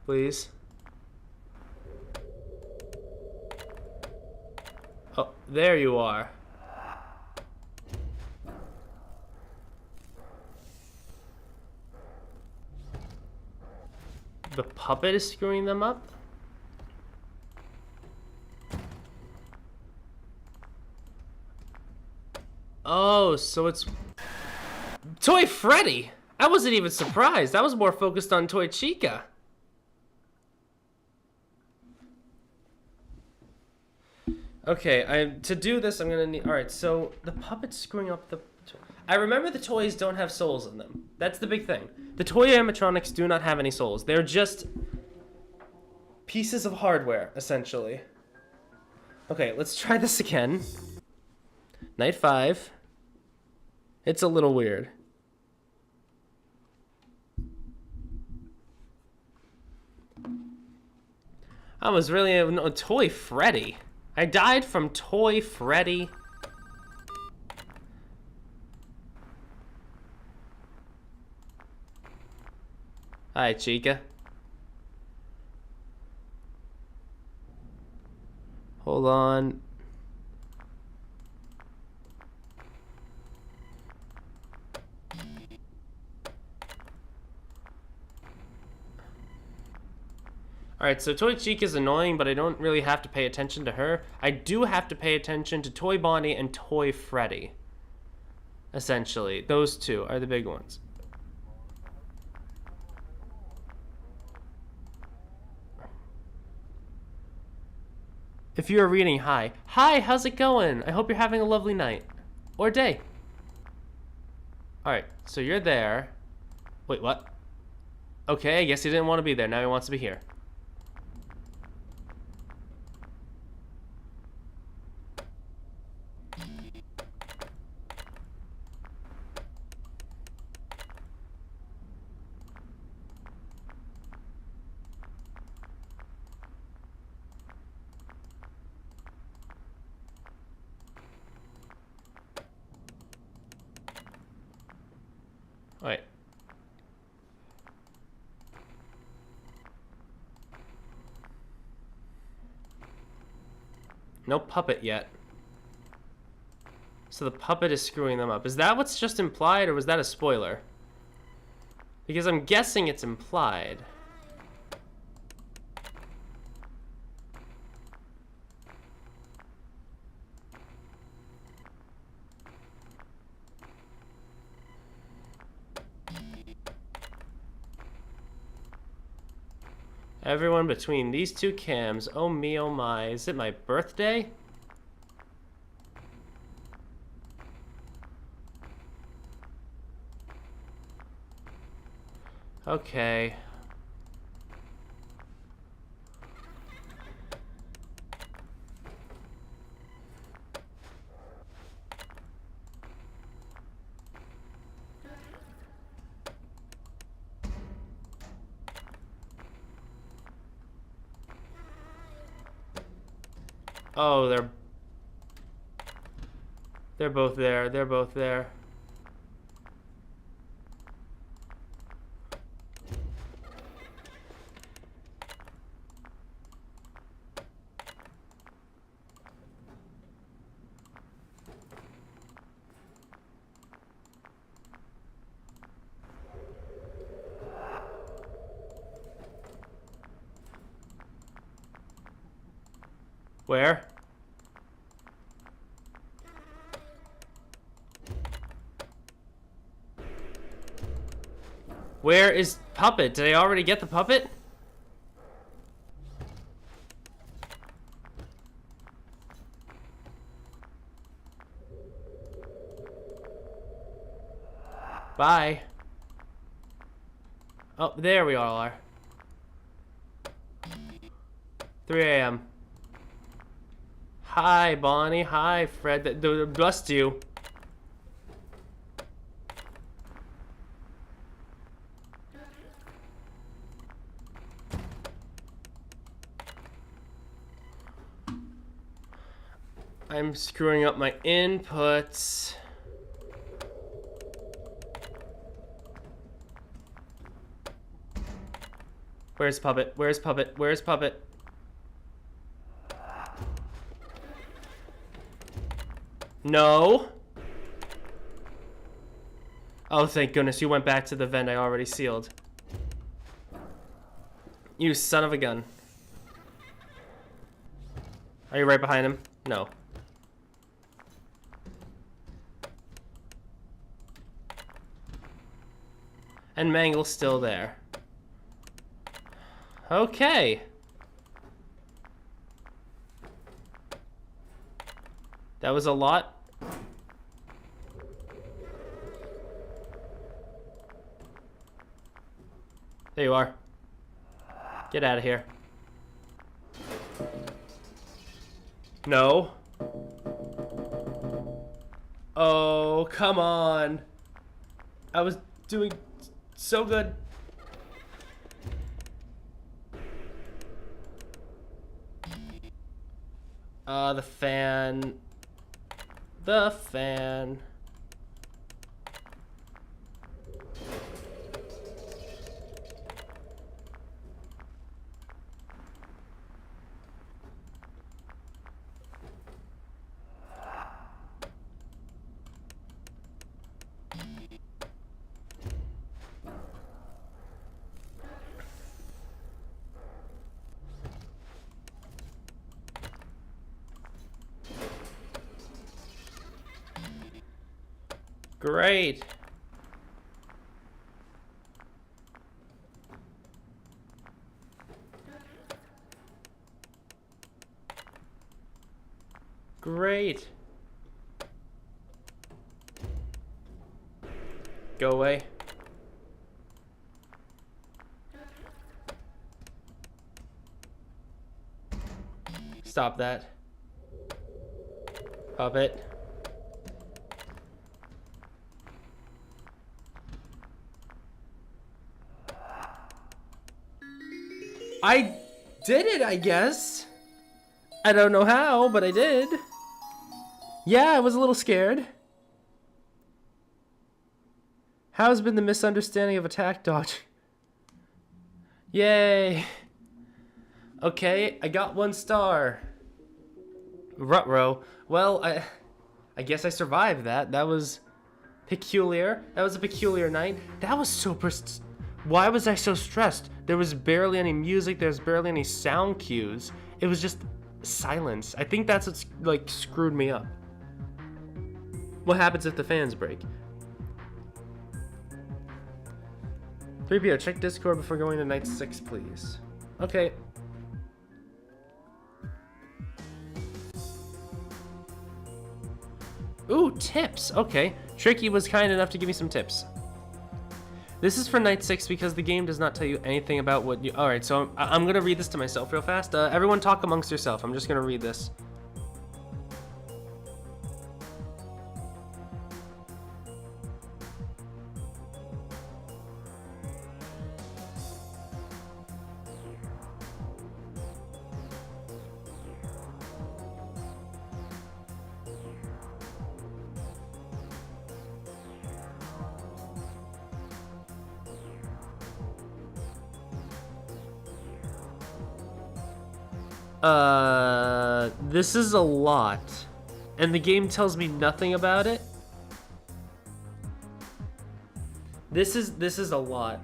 Please. Oh, there you are. The puppet is screwing them up? Oh, so it's Toy Freddy. I wasn't even surprised. I was more focused on Toy Chica. Okay, to do this, I'm gonna need. All right, so the puppet's screwing up the. I remember the toys don't have souls in them. That's the big thing. The toy animatronics do not have any souls. They're just pieces of hardware, essentially. Okay, let's try this again. Night 5. It's a little weird. I was really a Toy Freddy. I died from Toy Freddy. Hi, Chica. Hold on. Alright, so Toy Chica is annoying, but I don't really have to pay attention to her. I do have to pay attention to Toy Bonnie and Toy Freddy. Essentially, those two are the big ones. If you are reading, hi. Hi, how's it going? I hope you're having a lovely night. Or day. Alright, so you're there. Wait, what? Okay, I guess he didn't want to be there. Now he wants to be here. Wait. No puppet yet. So the puppet is screwing them up. Is that what's just implied, or was that a spoiler? Because I'm guessing it's implied. Everyone between these two cams. Oh me, oh my. Is it my birthday? Okay. Oh, they're both there. They're both there. Where? Where is puppet? Did I already get the puppet? Bye. Oh, there we all are. 3 a.m. Hi, Bonnie. Hi, Fred. Bless you. I'm screwing up my inputs. Where's Puppet? Where's Puppet? Where's Puppet? No. Oh, thank goodness you went back to the vent I already sealed. You son of a gun. Are you right behind him? No. And Mangle's still there. Okay. That was a lot. There you are. Get out of here. No. Oh, come on. I was doing so good. The fan. The fan. Great. Great. Go away. Stop that. Puppet. I did it, I guess. I don't know how, but I did. Yeah, I was a little scared. How's been the misunderstanding of attack dodge? Yay. Okay, I got 1 star. Ruh-roh. Well, I guess I survived that. That was peculiar. That was a peculiar night. That was so Why was I so stressed? There was barely any music, there was barely any sound cues. It was just silence. I think that's what's like screwed me up. What happens if the fans break? 3PO, check Discord before going to night 6, please. Okay. Ooh, tips. Okay. Tricky was kind enough to give me some tips. This is for night 6 because the game does not tell you anything about what you... Alright, so I'm going to read this to myself real fast. Everyone talk amongst yourself. I'm just going to read this. This is a lot, and the game tells me nothing about it. This is a lot.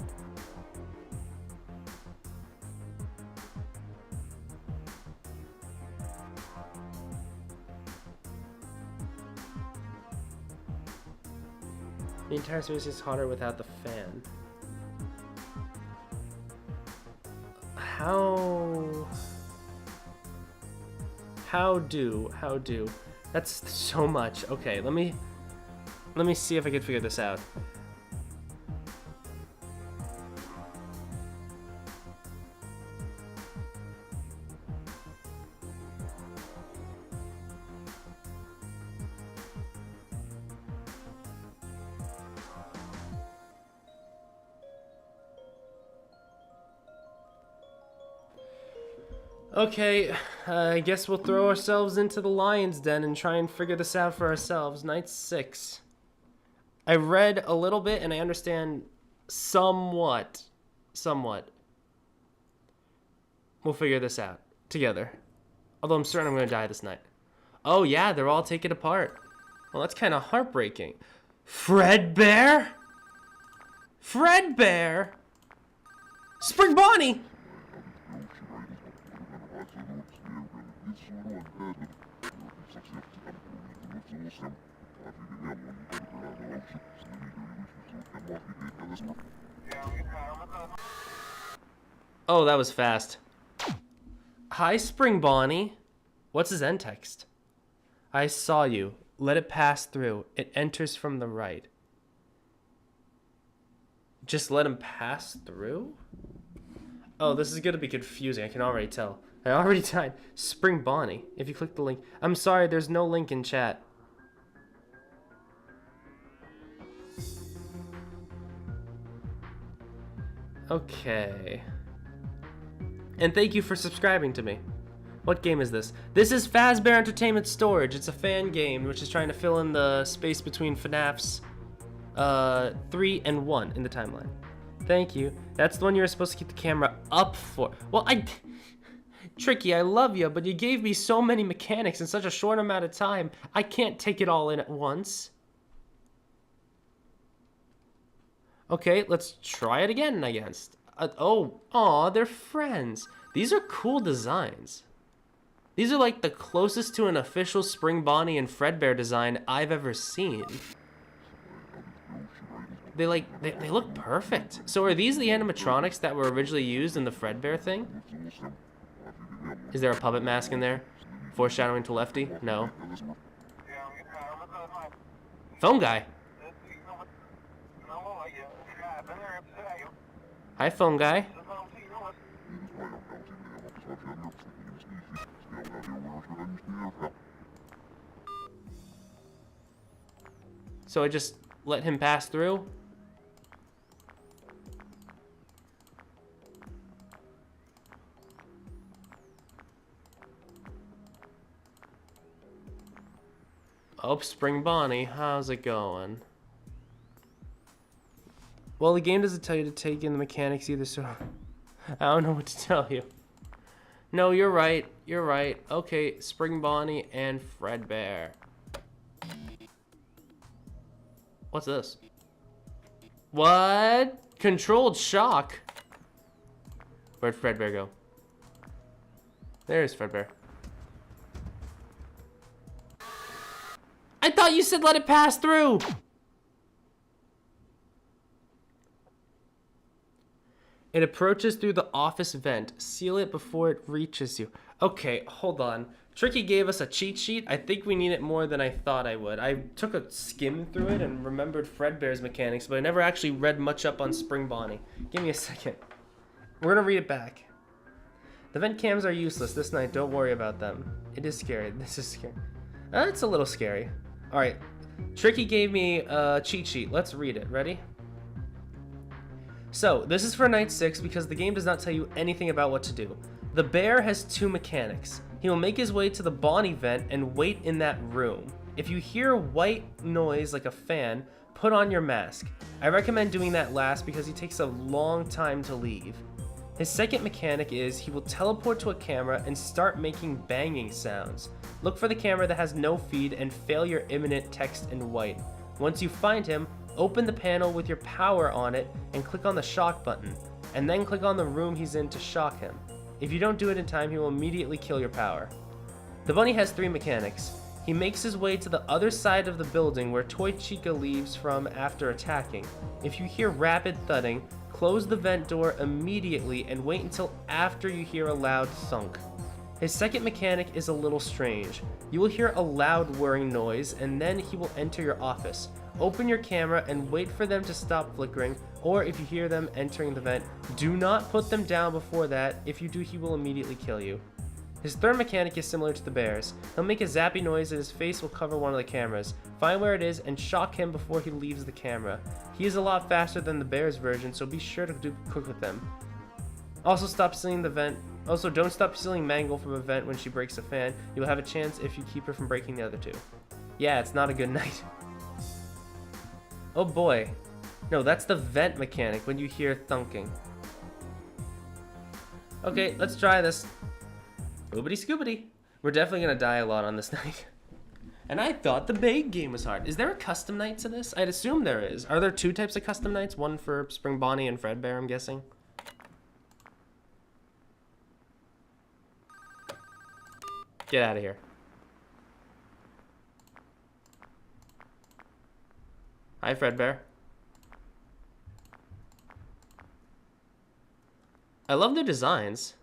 The entire space is hotter without the fan. How do? That's so much. Okay, let me see if I can figure this out. Okay, I guess we'll throw ourselves into the lion's den and try and figure this out for ourselves. Night 6. I read a little bit and I understand somewhat. We'll figure this out together. Although I'm certain I'm gonna die this night. Oh yeah, they're all taken apart. Well, that's kind of heartbreaking. Fredbear? Fredbear? Spring Bonnie! Oh, that was fast. Hi, Spring Bonnie. What's his end text? I saw you. Let it pass through. It enters from the right. Just let him pass through? Oh, this is gonna be confusing. I can already tell. I already died. Spring Bonnie. If you click the link. I'm sorry, there's no link in chat. Okay. And thank you for subscribing to me. What game is this? This is Fazbear Entertainment Storage. It's a fan game which is trying to fill in the space between FNaFs 3 and 1 in the timeline. Thank you. That's the one you were supposed to keep the camera up for. Well, Tricky, I love you, but you gave me so many mechanics in such a short amount of time. I can't take it all in at once. Okay, let's try it again, I guess. Aw, they're friends. These are cool designs. These are like the closest to an official Spring Bonnie and Fredbear design I've ever seen. They look perfect. So are these the animatronics that were originally used in the Fredbear thing? Is there a puppet mask in there? Foreshadowing to Lefty? No. Phone guy. Hi, phone guy. So I just let him pass through? Oh, Spring Bonnie, how's it going? Well, the game doesn't tell you to take in the mechanics either, so I don't know what to tell you. No, you're right. You're right. Okay, Spring Bonnie and Fredbear. What's this? What? Controlled shock? Where'd Fredbear go? There's Fredbear. I thought you said let it pass through! It approaches through the office vent. Seal it before it reaches you. Okay, hold on. Tricky gave us a cheat sheet. I think we need it more than I thought I would. I took a skim through it and remembered Fredbear's mechanics, but I never actually read much up on Spring Bonnie. Give me a second. We're gonna read it back. The vent cams are useless this night. Don't worry about them. It is scary. This is scary. It's a little scary. All right. Tricky gave me a cheat sheet. Let's read it. Ready? So, this is for night 6 because the game does not tell you anything about what to do. The bear has 2 mechanics. He will make his way to the Bonnie vent and wait in that room. If you hear white noise like a fan, put on your mask. I recommend doing that last because he takes a long time to leave. His second mechanic is he will teleport to a camera and start making banging sounds. Look for the camera that has no feed and fail your imminent text in white. Once you find him, open the panel with your power on it and click on the shock button, and then click on the room he's in to shock him. If you don't do it in time, he will immediately kill your power. The bunny has 3 mechanics. He makes his way to the other side of the building where Toy Chica leaves from after attacking. If you hear rapid thudding, close the vent door immediately and wait until after you hear a loud thunk. His second mechanic is a little strange. You will hear a loud whirring noise and then he will enter your office. Open your camera and wait for them to stop flickering, or if you hear them entering the vent, do not put them down before that. If you do, he will immediately kill you. His third mechanic is similar to the bear's. He'll make a zappy noise and his face will cover one of the cameras. Find where it is and shock him before he leaves the camera. He is a lot faster than the bear's version, so be sure to do quick with them. Also don't stop stealing Mangle from a vent when she breaks a fan. You'll have a chance if you keep her from breaking the other 2. Yeah, it's not a good night. Oh boy. No, that's the vent mechanic when you hear thunking. Okay, let's try this. Oobity scoobity. We're definitely gonna die a lot on this night. And I thought the bait game was hard. Is there a custom night to this? I'd assume there is. Are there two types of custom nights? One for Spring Bonnie and Fredbear, I'm guessing. Get out of here. Hi, Fredbear. I love their designs.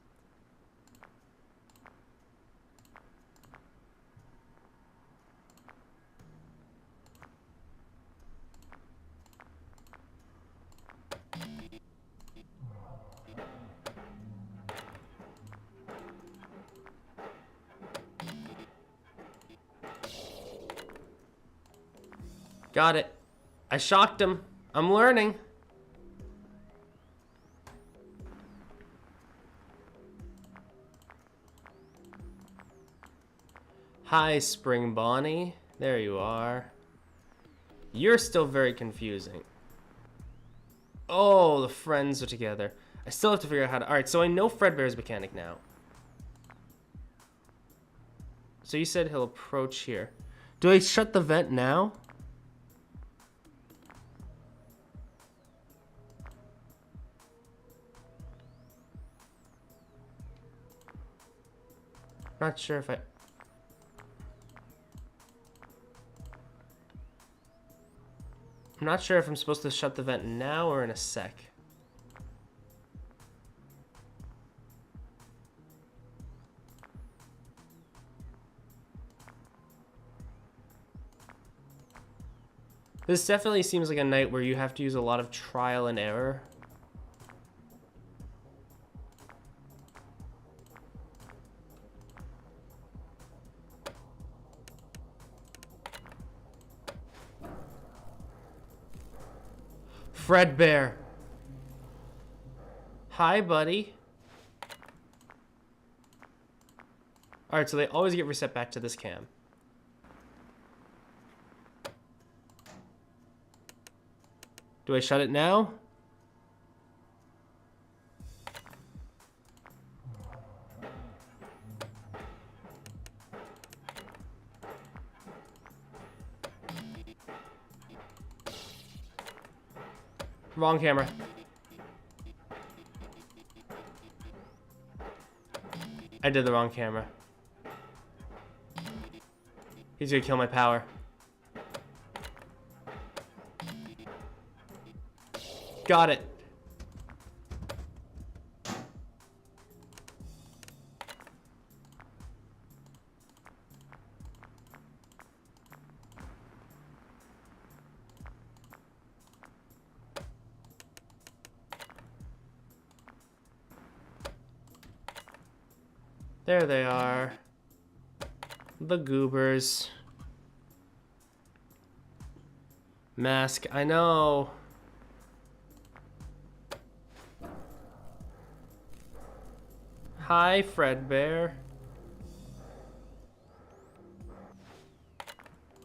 Got it. I shocked him. I'm learning. Hi, Spring Bonnie. There you are. You're still very confusing. Oh, the friends are together. I still have to figure out how to... Alright, so I know Fredbear's mechanic now. So you said he'll approach here. Do I shut the vent now? Not sure if I... I'm not sure if I'm supposed to shut the vent now or in a sec. This definitely seems like a night where you have to use a lot of trial and error. Fredbear. Hi, buddy. Alright, so they always get reset back to this cam. Do I shut it now? Wrong camera. I did the wrong camera. He's gonna kill my power. Got it. There they are. The goobers. Mask, I know. Hi, Fredbear.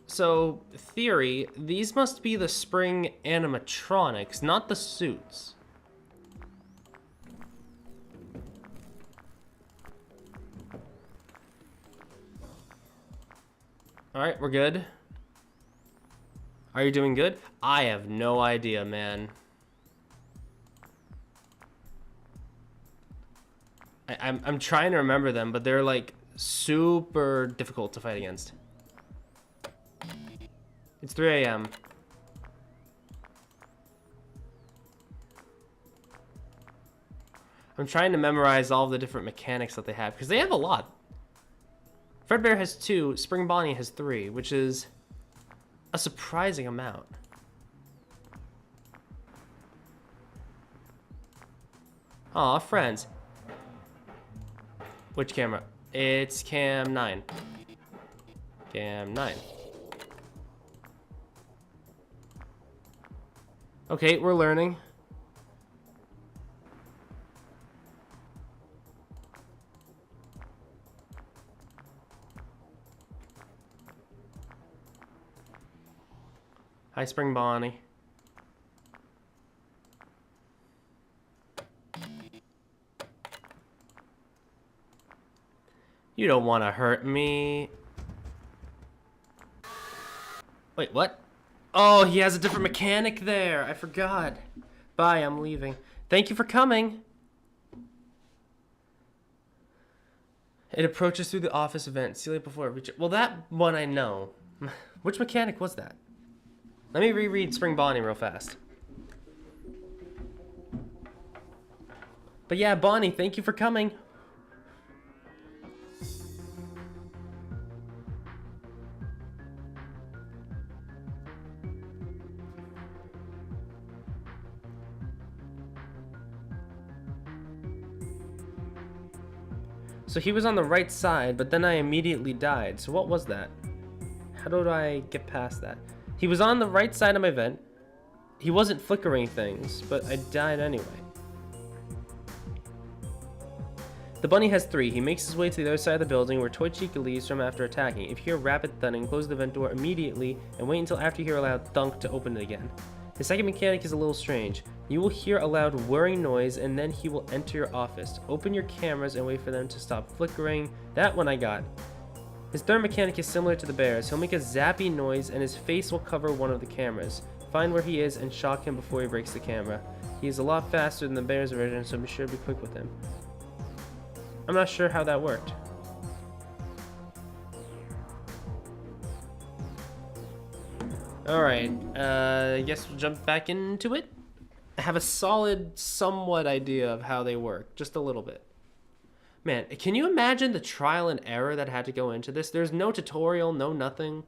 So, theory, these must be the spring animatronics, not the suits. Alright, we're good. Are you doing good? I have no idea, man. I'm trying to remember them, but they're like super difficult to fight against. It's 3 a.m. I'm trying to memorize all the different mechanics that they have, because they have a lot. Fredbear has 2, Spring Bonnie has 3, which is a surprising amount. Aw, friends. Which camera? It's cam 9. Cam 9. Okay, we're learning. Hi, Spring Bonnie. You don't want to hurt me. Wait, what? Oh, he has a different mechanic there. I forgot. Bye, I'm leaving. Thank you for coming. It approaches through the office event. See it before it reaches. Well, that one I know. Which mechanic was that? Let me reread Spring Bonnie real fast. But yeah, Bonnie, thank you for coming. So he was on the right side, but then I immediately died. So what was that? How do I get past that? He was on the right side of my vent. He wasn't flickering things, but I died anyway. The bunny has 3. He makes his way to the other side of the building where Toy Chica leaves from after attacking. If you hear rapid thudding, close the vent door immediately and wait until after you hear a loud thunk to open it again. His second mechanic is a little strange. You will hear a loud whirring noise and then he will enter your office. Open your cameras and wait for them to stop flickering. That one I got. His third mechanic is similar to the bear's. He'll make a zappy noise and his face will cover one of the cameras. Find where he is and shock him before he breaks the camera. He is a lot faster than the bear's version, so be sure to be quick with him. I'm not sure how that worked. Alright, I guess we'll jump back into it. I have a solid, somewhat idea of how they work, just a little bit. Man, can you imagine the trial and error that had to go into this? There's no tutorial, no nothing.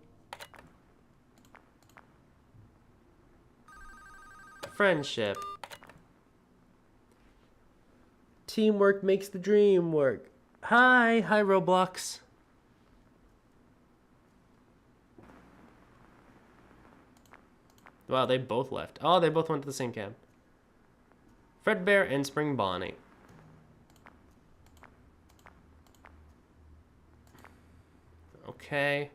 Friendship. Teamwork makes the dream work. Hi Roblox. Wow, they both left. Oh, they both went to the same camp. Fazbear and Spring Bonnie. Okay.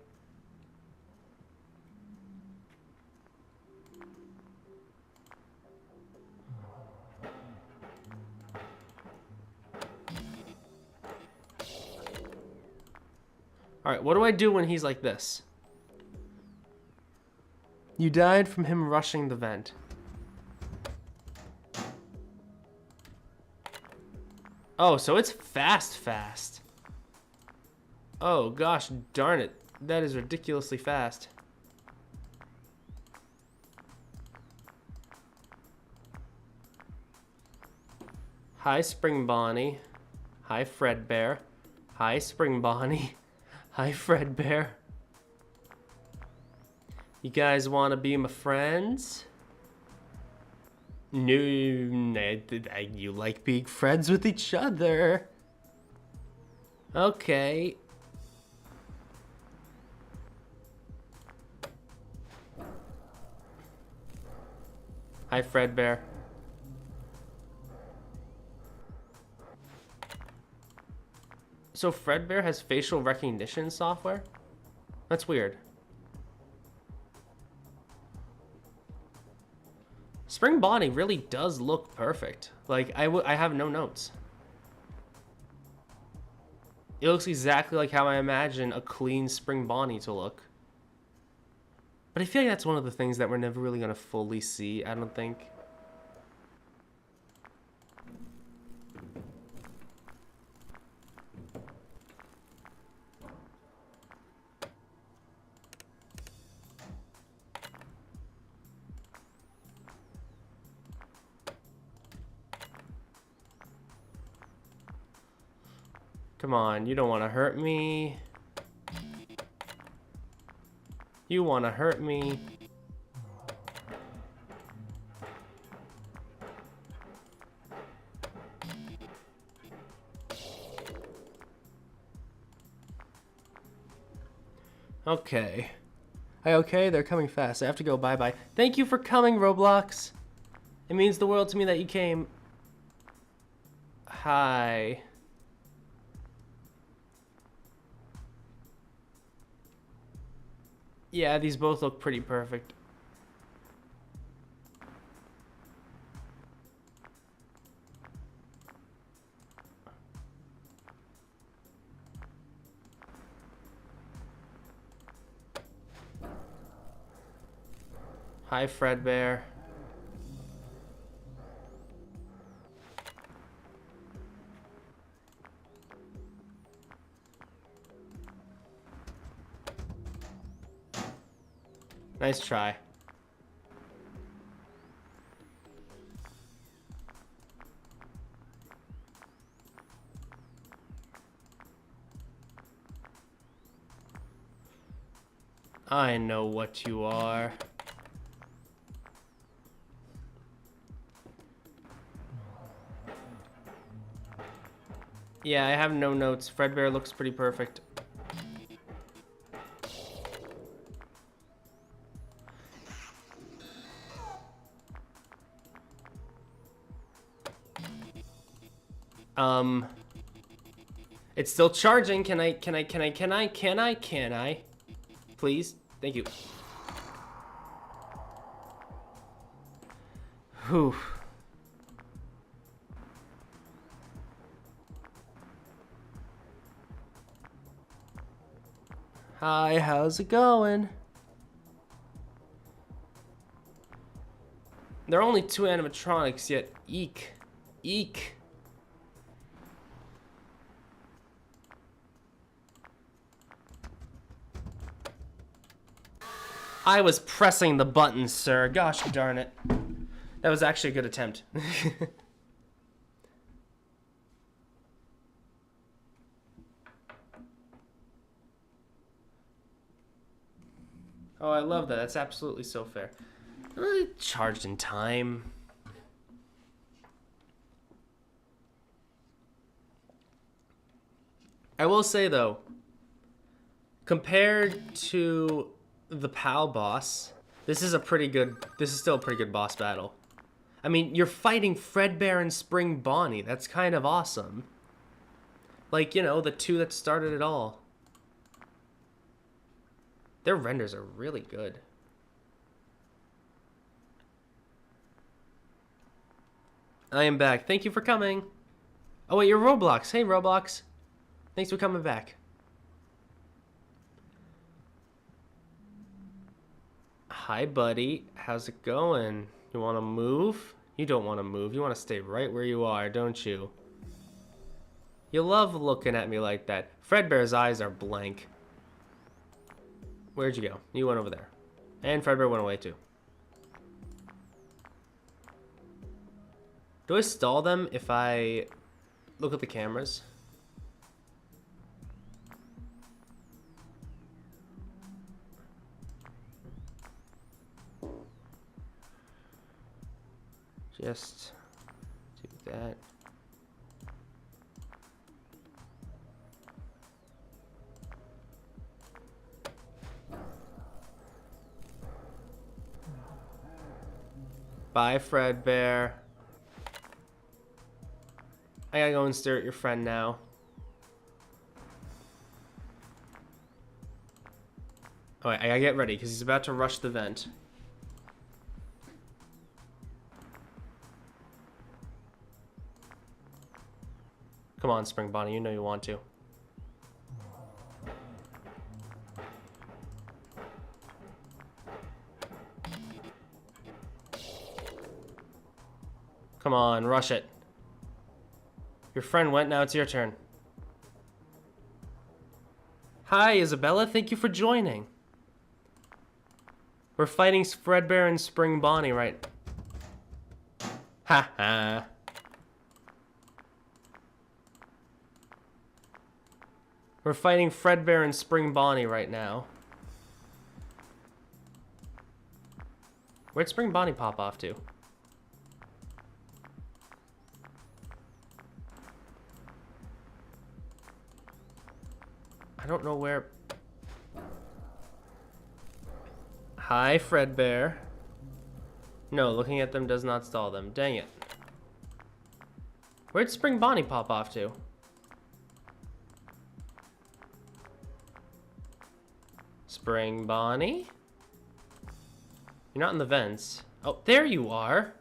Alright, what do I do when he's like this? You died from him rushing the vent. Oh, so it's fast. Oh gosh, darn it. That is ridiculously fast. Hi, Spring Bonnie. Hi, Fazbear. Hi, Spring Bonnie. Hi, Fazbear. You guys want to be my friends? No, you like being friends with each other. Okay. Hi, Fazbear. So Fazbear has facial recognition software? That's weird. Spring Bonnie really does look perfect. Like, I have no notes. It looks exactly like how I imagine a clean Spring Bonnie to look. But I feel like that's one of the things that we're never really going to fully see, I don't think. Come on, you don't want to hurt me. You want to hurt me. Okay. Okay, they're coming fast. I have to go. Bye-bye. Thank you for coming, Roblox. It means the world to me that you came. Hi. Yeah, these both look pretty perfect. Hi, Fredbear. Nice try. I know what you are. Yeah, I have no notes. Fredbear looks pretty perfect. It's still charging. Can I? Please? Thank you. Whew. Hi, how's it going? There are only 2 animatronics yet. Eek. Eek. I was pressing the button, sir. Gosh darn it. That was actually a good attempt. Oh, I love that. That's absolutely so fair. Charged in time. I will say, though, compared to the PAL boss, this is still a pretty good boss battle. I mean, you're fighting Fredbear and Spring Bonnie. That's kind of awesome. Like, you know, the 2 that started it all. Their renders are really good. I am back. Thank you for coming. Oh, wait, you're Roblox. Hey, Roblox. Thanks for coming back. Hi, buddy. How's it going? You want to move? You don't want to move. You want to stay right where you are, don't you? You love looking at me like that. Fredbear's eyes are blank. Where'd you go? You went over there. And Fredbear went away too. Do I stall them if I look at the cameras? Just do that. Bye, Fredbear. I gotta go and stare at your friend now. Alright, I gotta get ready because he's about to rush the vent. Come on, Spring Bonnie, you know you want to. Come on, rush it. Your friend went, now it's your turn. Hi, Isabella, thank you for joining. We're fighting Fredbear and Spring Bonnie, right? Ha ha. We're fighting Fredbear and Spring Bonnie right now. Where'd Spring Bonnie pop off to? I don't know where. Hi, Fredbear. No, looking at them does not stall them. Dang it. Where'd Spring Bonnie pop off to? Spring Bonnie? You're not in the vents. Oh, there you are.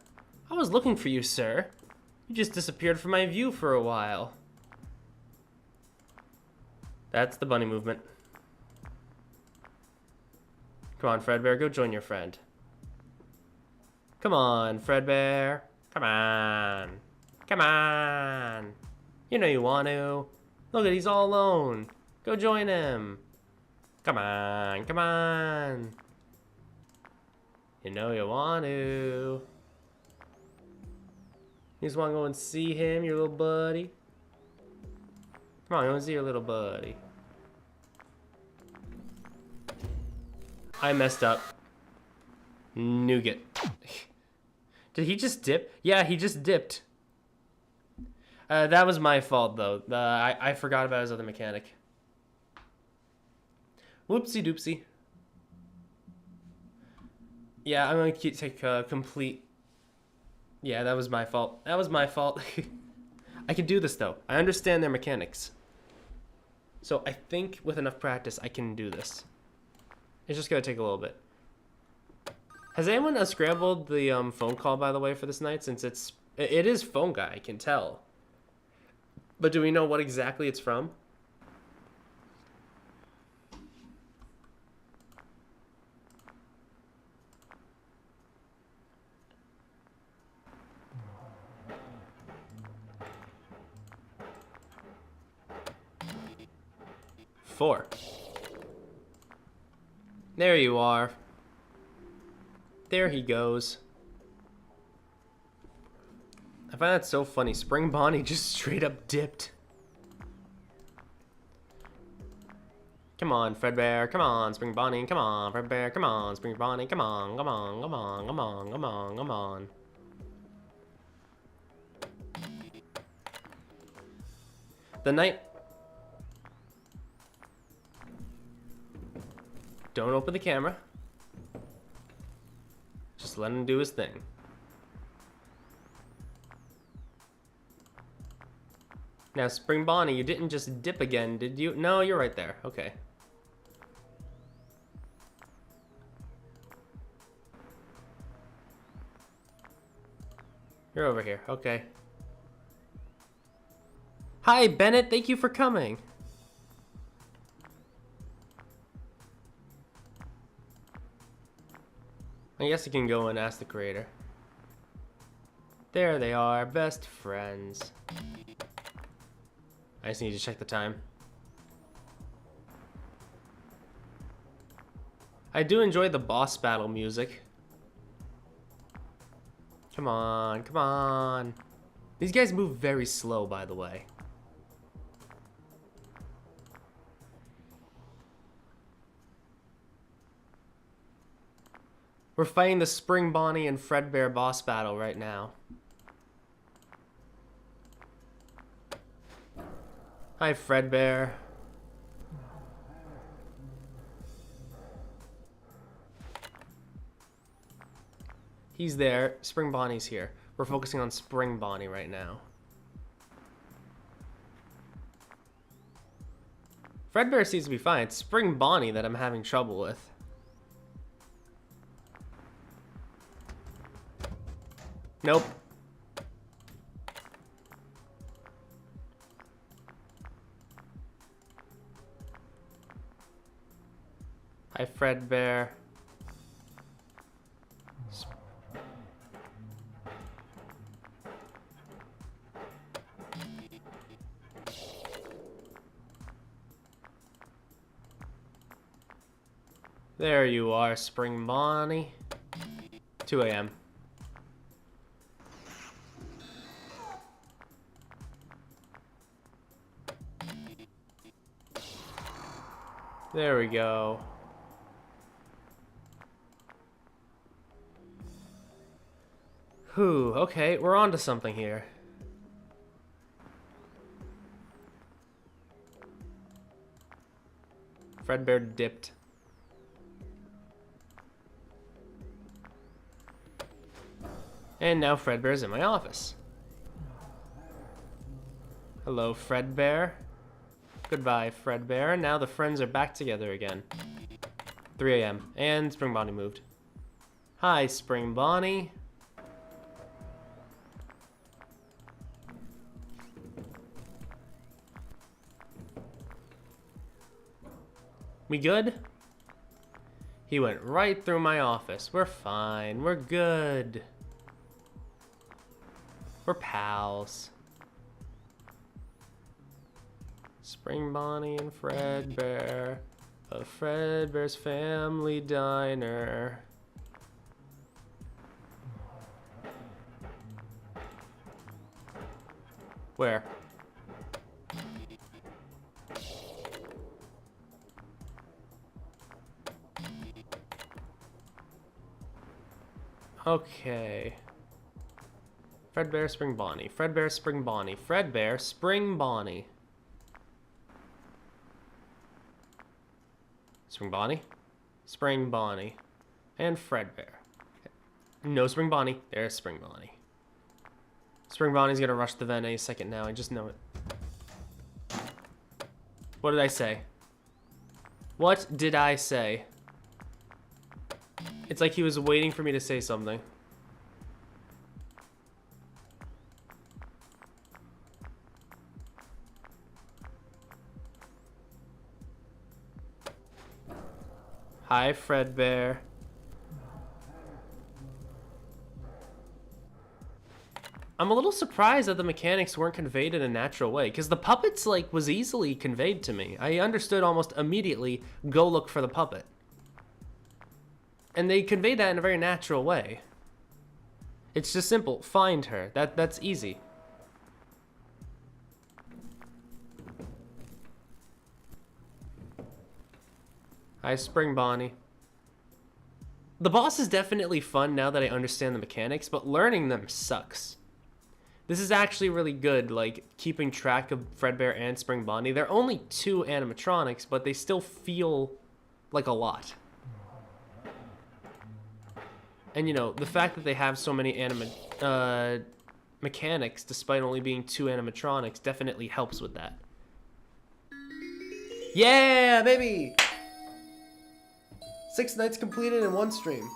I was looking for you, sir. You just disappeared from my view for a while. That's the bunny movement. Come on, Fredbear, go join your friend. Come on, Fredbear. Come on. Come on. You know you want to. Look at, he's all alone. Go join him. Come on, come on. You know you want to. You just want to go and see him, your little buddy? Come on, you want to see your little buddy. I messed up. Nougat. Did he just dip? Yeah, he just dipped. That was my fault, though. I forgot about his other mechanic. Whoopsie doopsie. Yeah, I'm going to take complete... Yeah, that was my fault. That was my fault. I can do this, though. I understand their mechanics. So I think with enough practice, I can do this. It's just going to take a little bit. Has anyone unscrambled the phone call, by the way, for this night? Since it is phone guy, I can tell. But do we know what exactly it's from? Four. There you are. There he goes. I find that so funny. Spring Bonnie just straight up dipped. Come on, Fredbear. Come on, Spring Bonnie. Come on, Fredbear. Come on, Spring Bonnie. Come on, come on, come on, come on, come on, come on. The night... Don't open the camera. Just let him do his thing. Now, Spring Bonnie, you didn't just dip again, did you? No, you're right there. Okay. You're over here. Okay. Hi, Bennett. Thank you for coming. I guess I can go and ask the creator. There they are, best friends. I just need to check the time. I do enjoy the boss battle music. Come on, come on. These guys move very slow, by the way. We're fighting the Spring Bonnie and Fredbear boss battle right now. Hi, Fredbear. He's there. Spring Bonnie's here. We're focusing on Spring Bonnie right now. Fredbear seems to be fine. It's Spring Bonnie that I'm having trouble with. Nope. Hi, Fredbear. There you are, Spring Bonnie. 2 a.m. There we go. Whew, okay, we're on to something here. Fredbear dipped. And now Fredbear's in my office. Hello, Fredbear. Goodbye, Fredbear. Now the friends are back together again. 3 a.m. And Spring Bonnie moved. Hi, Spring Bonnie. We good? He went right through my office. We're fine. We're good. We're pals. Spring Bonnie and Fredbear. A Fredbear's Family Diner. Where? Okay. Fredbear, Spring Bonnie. Fredbear, Spring Bonnie. Fredbear, Spring Bonnie. Spring Bonnie. Spring Bonnie. And Fredbear. No Spring Bonnie. There's Spring Bonnie. Spring Bonnie's gonna rush the vent any second now. I just know it. What did I say? What did I say? It's like he was waiting for me to say something. Hi, Fredbear. I'm a little surprised that the mechanics weren't conveyed in a natural way, because the puppets, like, was easily conveyed to me. I understood almost immediately, go look for the puppet. And they conveyed that in a very natural way. It's just simple, find her. That's easy. Hi, Spring Bonnie. The boss is definitely fun now that I understand the mechanics, but learning them sucks. This is actually really good, like, keeping track of Fredbear and Spring Bonnie. They're only 2 animatronics, but they still feel like a lot. And, you know, the fact that they have so many mechanics, despite only being 2 animatronics, definitely helps with that. Yeah, baby! 6 nights completed in 1 stream.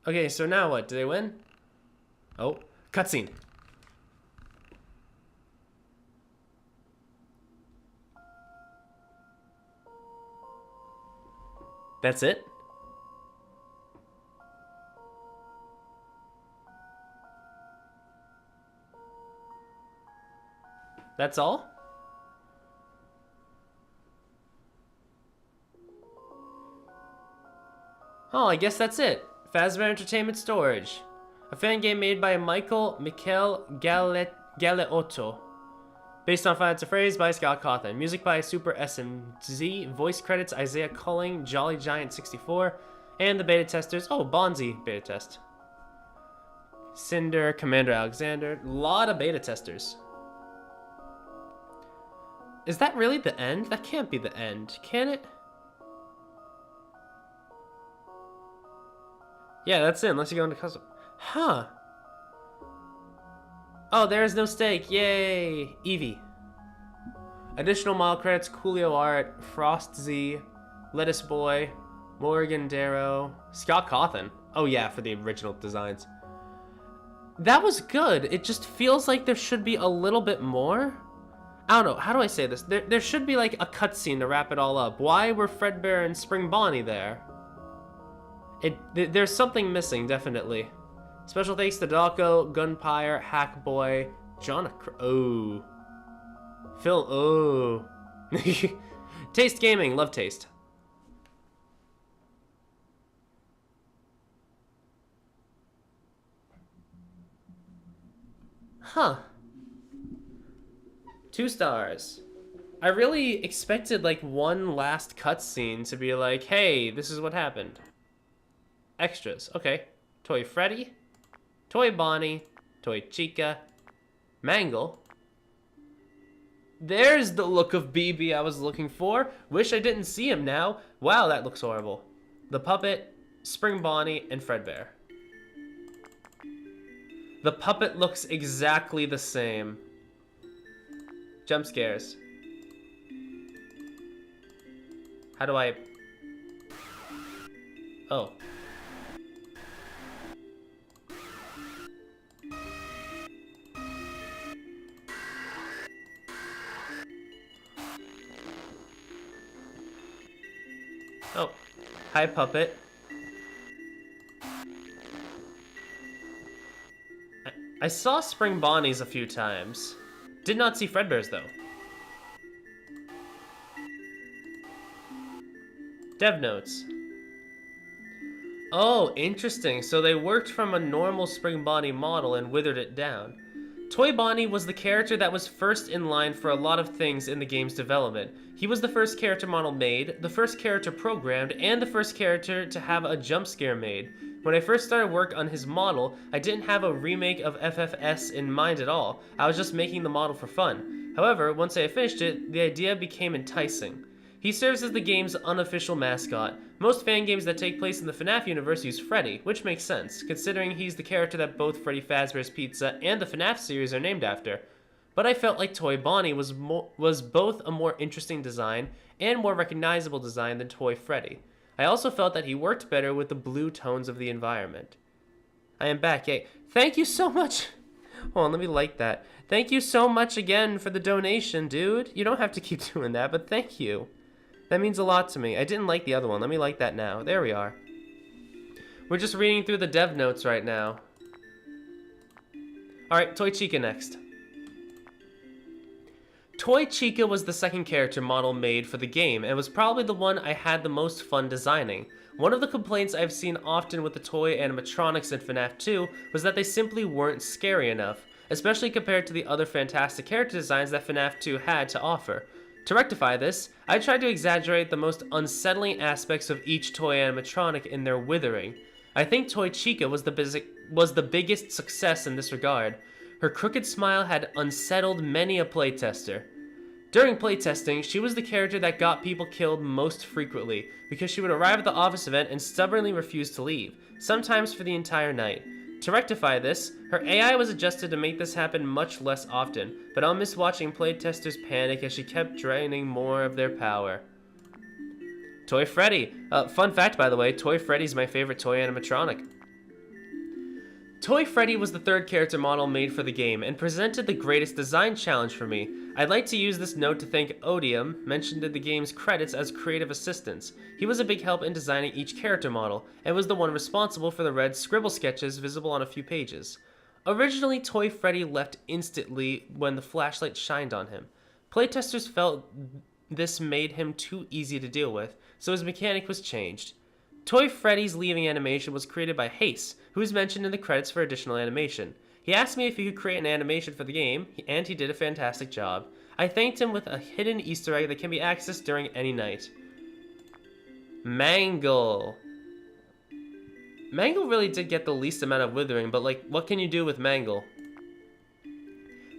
Okay, so now what? Did they win? Oh, cutscene. That's it? That's all? Oh, I guess that's it. Fazbear Entertainment Storage. A fan game made by Michael Galeotto. Based on Final Fantasy Phrase by Scott Cawthon. Music by Super SMZ. Voice credits Isaiah Culling, Jolly Giant 64, and the beta testers. Oh, Bonzi beta test. Cinder, Commander Alexander. A lot of beta testers. Is that really the end? That can't be the end, can it? Yeah, that's it, unless you go into custom. Huh. Oh, there is no stake. Yay. Eevee. Additional model credits, Coolio Art, Frost Z, Lettuce Boy, Morgan Darrow, Scott Cawthon. Oh yeah, for the original designs. That was good. It just feels like there should be a little bit more. I don't know, how do I say this? There should be like a cutscene to wrap it all up. Why were Fredbear and Spring Bonnie there? There's something missing, definitely. Special thanks to Dalko, Gunpire, Hackboy, John. Oh. Phil. Oh. Taste Gaming. Love Taste. Huh. 2 stars. I really expected like one last cutscene to be like, hey, this is what happened. Extras. Okay. Toy Freddy. Toy Bonnie. Toy Chica. Mangle. There's the look of BB I was looking for. Wish I didn't see him now. Wow, that looks horrible. The puppet, Spring Bonnie, and Fredbear. The puppet looks exactly the same. Jump scares. How do I... Oh. Oh. Hi, Puppet. I saw spring bonnies a few times. Did not see Fredbears, though. Dev notes. Oh, interesting. So they worked from a normal spring bonnie model and withered it down. Toy Bonnie was the character that was first in line for a lot of things in the game's development. He was the first character model made, the first character programmed, and the first character to have a jump scare made. When I first started work on his model, I didn't have a remake of FFS in mind at all. I was just making the model for fun. However, once I finished it, the idea became enticing. He serves as the game's unofficial mascot. Most fan games that take place in the FNaF universe use Freddy, which makes sense, considering he's the character that both Freddy Fazbear's Pizza and the FNaF series are named after. But I felt like Toy Bonnie was both a more interesting design and more recognizable design than Toy Freddy. I also felt that he worked better with the blue tones of the environment. I am back, yay. Thank you so much! Hold on, let me like that. Thank you so much again for the donation, dude. You don't have to keep doing that, but thank you. That means a lot to me. I didn't like the other one. Let me like that now. There we are. We're just reading through the dev notes right now. Alright, Toy Chica next. Toy Chica was the second character model made for the game, and was probably the one I had the most fun designing. One of the complaints I've seen often with the toy animatronics in FNaF 2 was that they simply weren't scary enough, especially compared to the other fantastic character designs that FNaF 2 had to offer. To rectify this, I tried to exaggerate the most unsettling aspects of each toy animatronic in their withering. I think Toy Chica was the biggest success in this regard. Her crooked smile had unsettled many a playtester. During playtesting, she was the character that got people killed most frequently, because she would arrive at the office event and stubbornly refuse to leave, sometimes for the entire night. To rectify this, her AI was adjusted to make this happen much less often, but I'll miss watching playtesters panic as she kept draining more of their power. Toy Freddy. Fun fact, by the way, Toy Freddy's my favorite toy animatronic. Toy Freddy was the third character model made for the game, and presented the greatest design challenge for me. I'd like to use this note to thank Odium, mentioned in the game's credits as creative assistants. He was a big help in designing each character model, and was the one responsible for the red scribble sketches visible on a few pages. Originally, Toy Freddy left instantly when the flashlight shined on him. Playtesters felt this made him too easy to deal with, so his mechanic was changed. Toy Freddy's leaving animation was created by Hace, who is mentioned in the credits for additional animation. He asked me if he could create an animation for the game, and he did a fantastic job. I thanked him with a hidden Easter egg that can be accessed during any night. Mangle. Mangle really did get the least amount of withering, but like, what can you do with Mangle?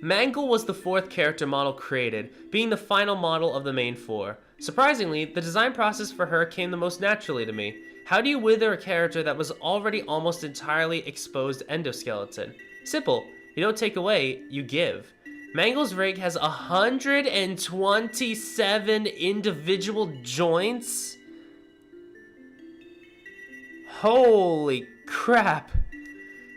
Mangle was the fourth character model created, being the final model of the main four. Surprisingly, the design process for her came the most naturally to me. How do you wither a character that was already almost entirely exposed endoskeleton? Simple. You don't take away, you give. Mangle's rig has 127 individual joints? Holy crap.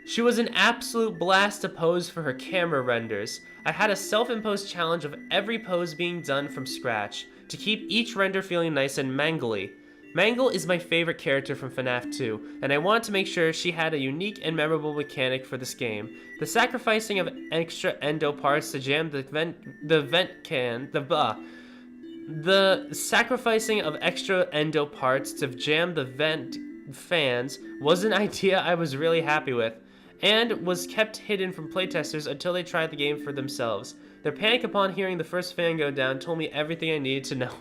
She was an absolute blast to pose for her camera renders. I had a self-imposed challenge of every pose being done from scratch, to keep each render feeling nice and mangly. Mangle is my favorite character from FNaF 2, and I wanted to make sure she had a unique and memorable mechanic for this game. The sacrificing of extra endo parts to jam the sacrificing of extra endo parts to jam the vent fans was an idea I was really happy with, and was kept hidden from playtesters until they tried the game for themselves. Their panic upon hearing the first fan go down told me everything I needed to know.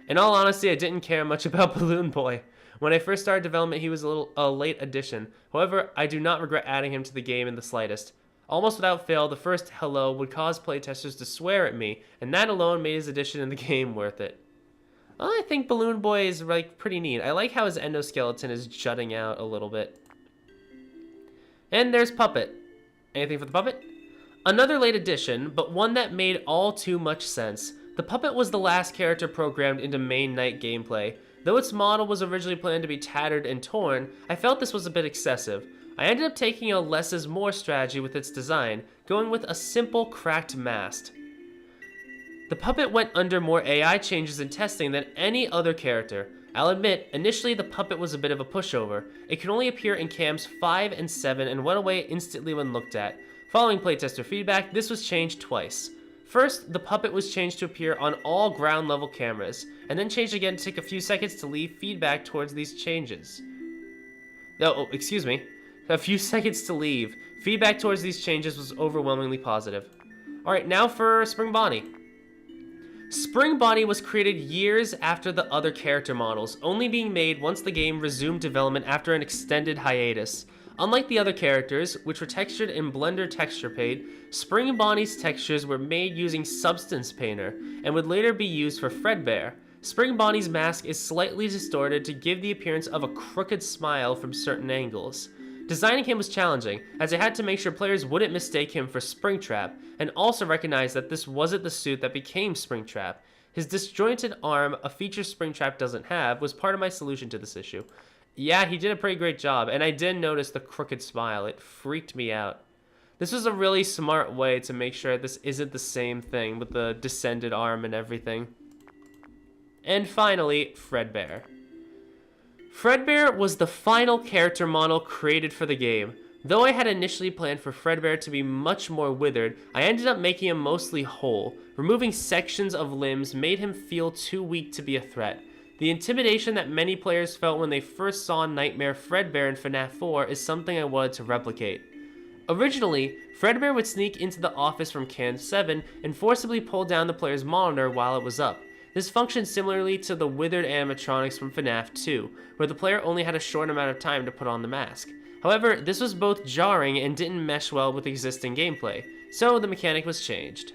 In all honesty, I didn't care much about Balloon Boy. When I first started development, he was a late addition. However, I do not regret adding him to the game in the slightest. Almost without fail, the first hello would cause playtesters to swear at me, and that alone made his addition in the game worth it. Well, I think Balloon Boy is like pretty neat. I like how his endoskeleton is jutting out a little bit. And there's Puppet. Anything for the Puppet? Another late addition, but one that made all too much sense. The Puppet was the last character programmed into main night gameplay. Though its model was originally planned to be tattered and torn, I felt this was a bit excessive. I ended up taking a less is more strategy with its design, going with a simple cracked mast. The Puppet went under more AI changes and testing than any other character. I'll admit, initially the puppet was a bit of a pushover. It could only appear in cams 5 and 7 and went away instantly when looked at. Following playtester feedback, this was changed twice. First, the puppet was changed to appear on all ground level cameras, and then changed again to take a few seconds to leave feedback towards these changes. Oh, excuse me. A few seconds to leave. Feedback towards these changes was overwhelmingly positive. Alright, now for Spring Bonnie. Spring Bonnie was created years after the other character models, only being made once the game resumed development after an extended hiatus. Unlike the other characters, which were textured in Blender Texture Paint, Spring Bonnie's textures were made using Substance Painter, and would later be used for Fredbear. Spring Bonnie's mask is slightly distorted to give the appearance of a crooked smile from certain angles. Designing him was challenging, as I had to make sure players wouldn't mistake him for Springtrap, and also recognize that this wasn't the suit that became Springtrap. His disjointed arm, a feature Springtrap doesn't have, was part of my solution to this issue. Yeah, he did a pretty great job, and I did notice the crooked smile. It freaked me out. This was a really smart way to make sure this isn't the same thing with the descended arm and everything. And finally, Fredbear. Fredbear was the final character model created for the game. Though I had initially planned for Fredbear to be much more withered, I ended up making him mostly whole. Removing sections of limbs made him feel too weak to be a threat. The intimidation that many players felt when they first saw Nightmare Fredbear in FNaF 4 is something I wanted to replicate. Originally, Fredbear would sneak into the office from Can 7 and forcibly pull down the player's monitor while it was up. This functioned similarly to the withered animatronics from FNaF 2, where the player only had a short amount of time to put on the mask. However, this was both jarring and didn't mesh well with existing gameplay, so the mechanic was changed.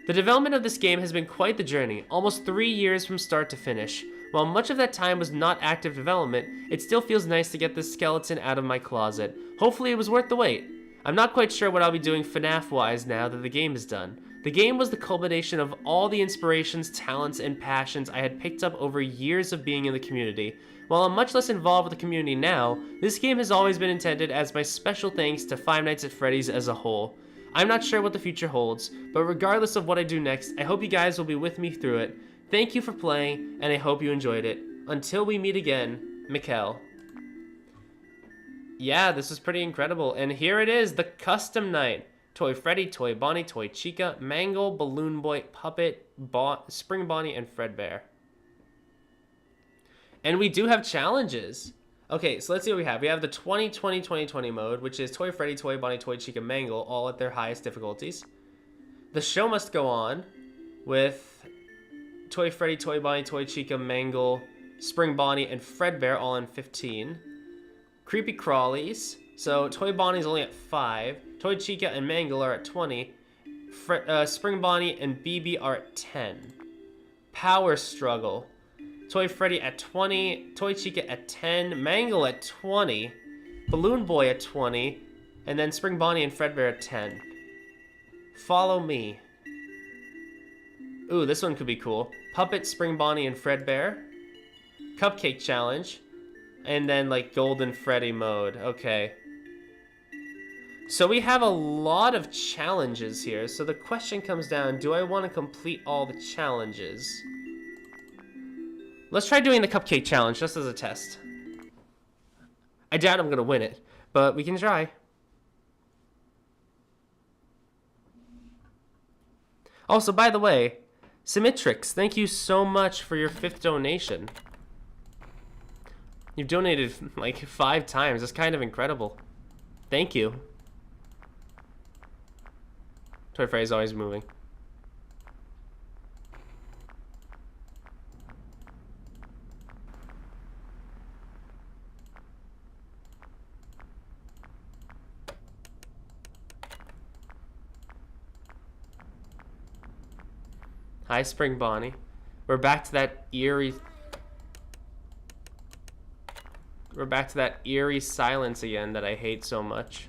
The development of this game has been quite the journey, almost 3 years from start to finish. While much of that time was not active development, it still feels nice to get this skeleton out of my closet. Hopefully it was worth the wait. I'm not quite sure what I'll be doing FNaF-wise now that the game is done. The game was the culmination of all the inspirations, talents, and passions I had picked up over years of being in the community. While I'm much less involved with the community now, this game has always been intended as my special thanks to Five Nights at Freddy's as a whole. I'm not sure what the future holds, but regardless of what I do next, I hope you guys will be with me through it. Thank you for playing, and I hope you enjoyed it. Until we meet again, Mikkel. Yeah, this was pretty incredible, and here it is, the custom night. Toy Freddy, Toy Bonnie, Toy Chica, Mangle, Balloon Boy, Puppet, Spring Bonnie, and Fredbear. And we do have challenges. Okay, so let's see what we have. We have the 2020 mode, which is Toy Freddy, Toy Bonnie, Toy Chica, Mangle, all at their highest difficulties. The show must go on with Toy Freddy, Toy Bonnie, Toy Chica, Mangle, Spring Bonnie, and Fredbear all in 15. Creepy Crawlies. So Toy Bonnie's only at 5. Toy Chica and Mangle are at 20. Spring Bonnie and BB are at 10. Power Struggle. Toy Freddy at 20. Toy Chica at 10. Mangle at 20. Balloon Boy at 20. And then Spring Bonnie and Fredbear at 10. Follow Me. Ooh, this one could be cool. Puppet, Spring Bonnie, and Fredbear. Cupcake Challenge. And then, like, Golden Freddy mode. Okay. So we have a lot of challenges here. So the question comes down, do I want to complete all the challenges? Let's try doing the Cupcake Challenge just as a test. I doubt I'm going to win it, but we can try. Also, by the way, Symmetrix, thank you so much for your 5th donation. You've donated like 5 times. That's kind of incredible. Thank you. Toy Freddy's always moving. Hi, Spring Bonnie. We're back to that eerie... We're back to that eerie silence again that I hate so much.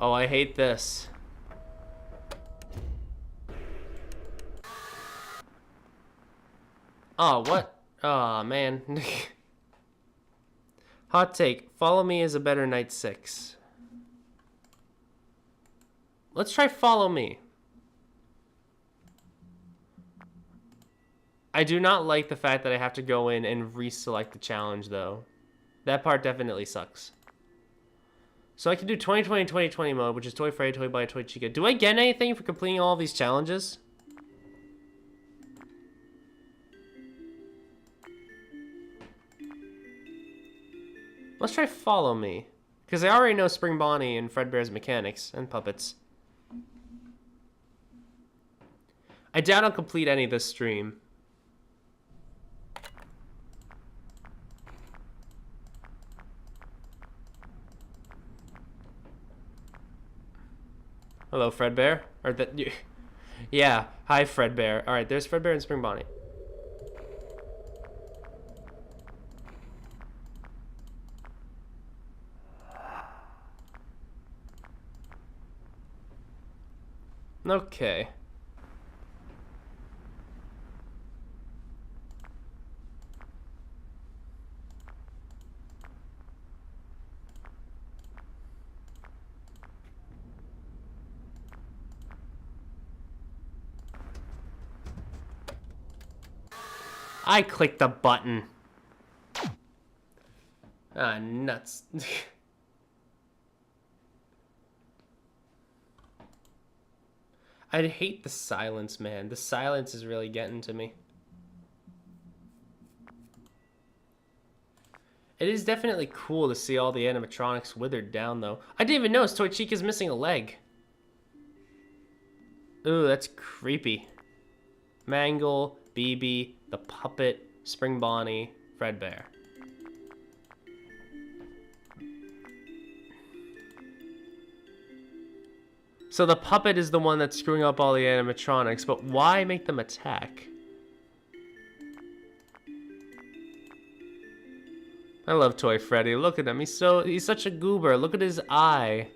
Oh, I hate this. Oh, what? Oh, man. Hot take. Follow Me is a better Night 6. Let's try Follow Me. I do not like the fact that I have to go in and reselect the challenge, though. That part definitely sucks. So I can do 2020 mode, which is Toy Friday, Toy Buy, Toy Chica. Do I get anything for completing all of these challenges? Let's try Follow Me. Because I already know Spring Bonnie and Fredbear's mechanics and puppets. I doubt I'll complete any this stream. Hello, Fredbear. Or that you. Yeah, hi, Fredbear. All right, there's Fredbear and Spring Bonnie. Okay. I clicked the button. Ah, nuts. I hate the silence, man. The silence is really getting to me. It is definitely cool to see all the animatronics withered down, though. I didn't even notice Toy Chica's missing a leg. Ooh, that's creepy. Mangle, BB, the puppet, Spring Bonnie, Fredbear. So the puppet is the one that's screwing up all the animatronics, but why make them attack? I love Toy Freddy. Look at him. He's such a goober. Look at his eye.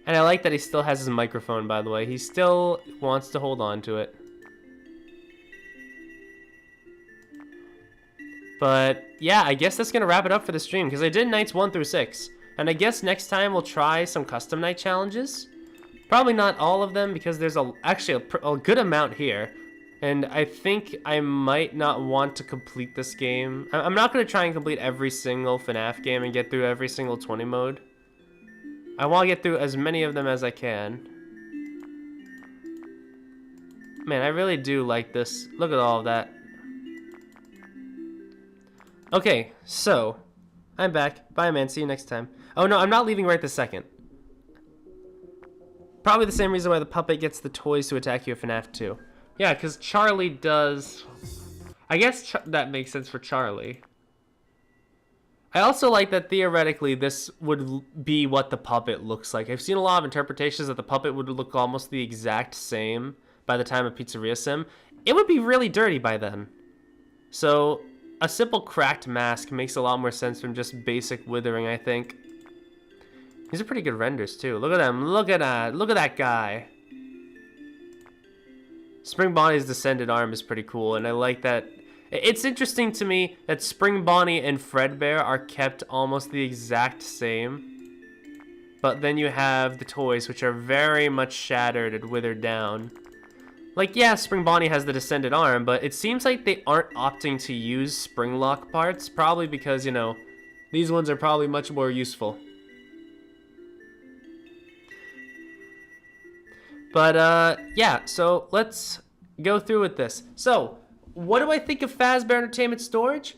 And I like that he still has his microphone, by the way. He still wants to hold on to it. But yeah, I guess that's going to wrap it up for the stream, because I did nights 1 through 6. And I guess next time we'll try some custom night challenges. Probably not all of them, because there's actually a good amount here. And I think I might not want to complete this game. I'm not going to try and complete every single FNaF game and get through every single 20 mode. I want to get through as many of them as I can. Man, I really do like this. Look at all of that. Okay, so I'm back. Bye, man. See you next time. Oh, no, I'm not leaving right this second. Probably the same reason why the puppet gets the toys to attack you at FNaF 2. Yeah, because Charlie does... I guess that makes sense for Charlie. I also like that theoretically this would be what the puppet looks like. I've seen a lot of interpretations that the puppet would look almost the exact same by the time of Pizzeria Sim. It would be really dirty by then. So a simple cracked mask makes a lot more sense from just basic withering, I think. These are pretty good renders too. Look at them. Look at that guy. Spring Bonnie's descended arm is pretty cool, and I like that. It's interesting to me that Spring Bonnie and Fredbear are kept almost the exact same. But then you have the toys, which are very much shattered and withered down. Like, yeah, Spring Bonnie has the descended arm, but it seems like they aren't opting to use spring lock parts, probably because, you know, these ones are probably much more useful. But, yeah, so let's go through with this. So, what do I think of Fazbear Entertainment storage?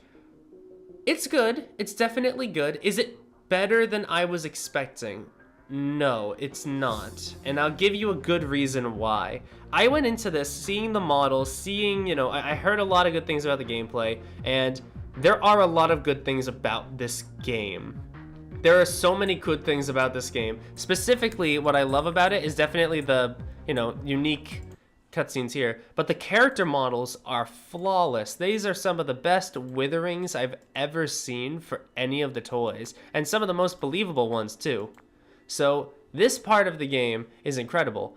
It's good. It's definitely good. Is it better than I was expecting? No, it's not. And I'll give you a good reason why. I went into this seeing the models, seeing, you know, I heard a lot of good things about the gameplay, and there are a lot of good things about this game. There are so many good things about this game. Specifically, what I love about it is definitely the, you know, unique cutscenes here, but the character models are flawless. These are some of the best witherings I've ever seen for any of the toys, and some of the most believable ones too. So This part of the game is incredible,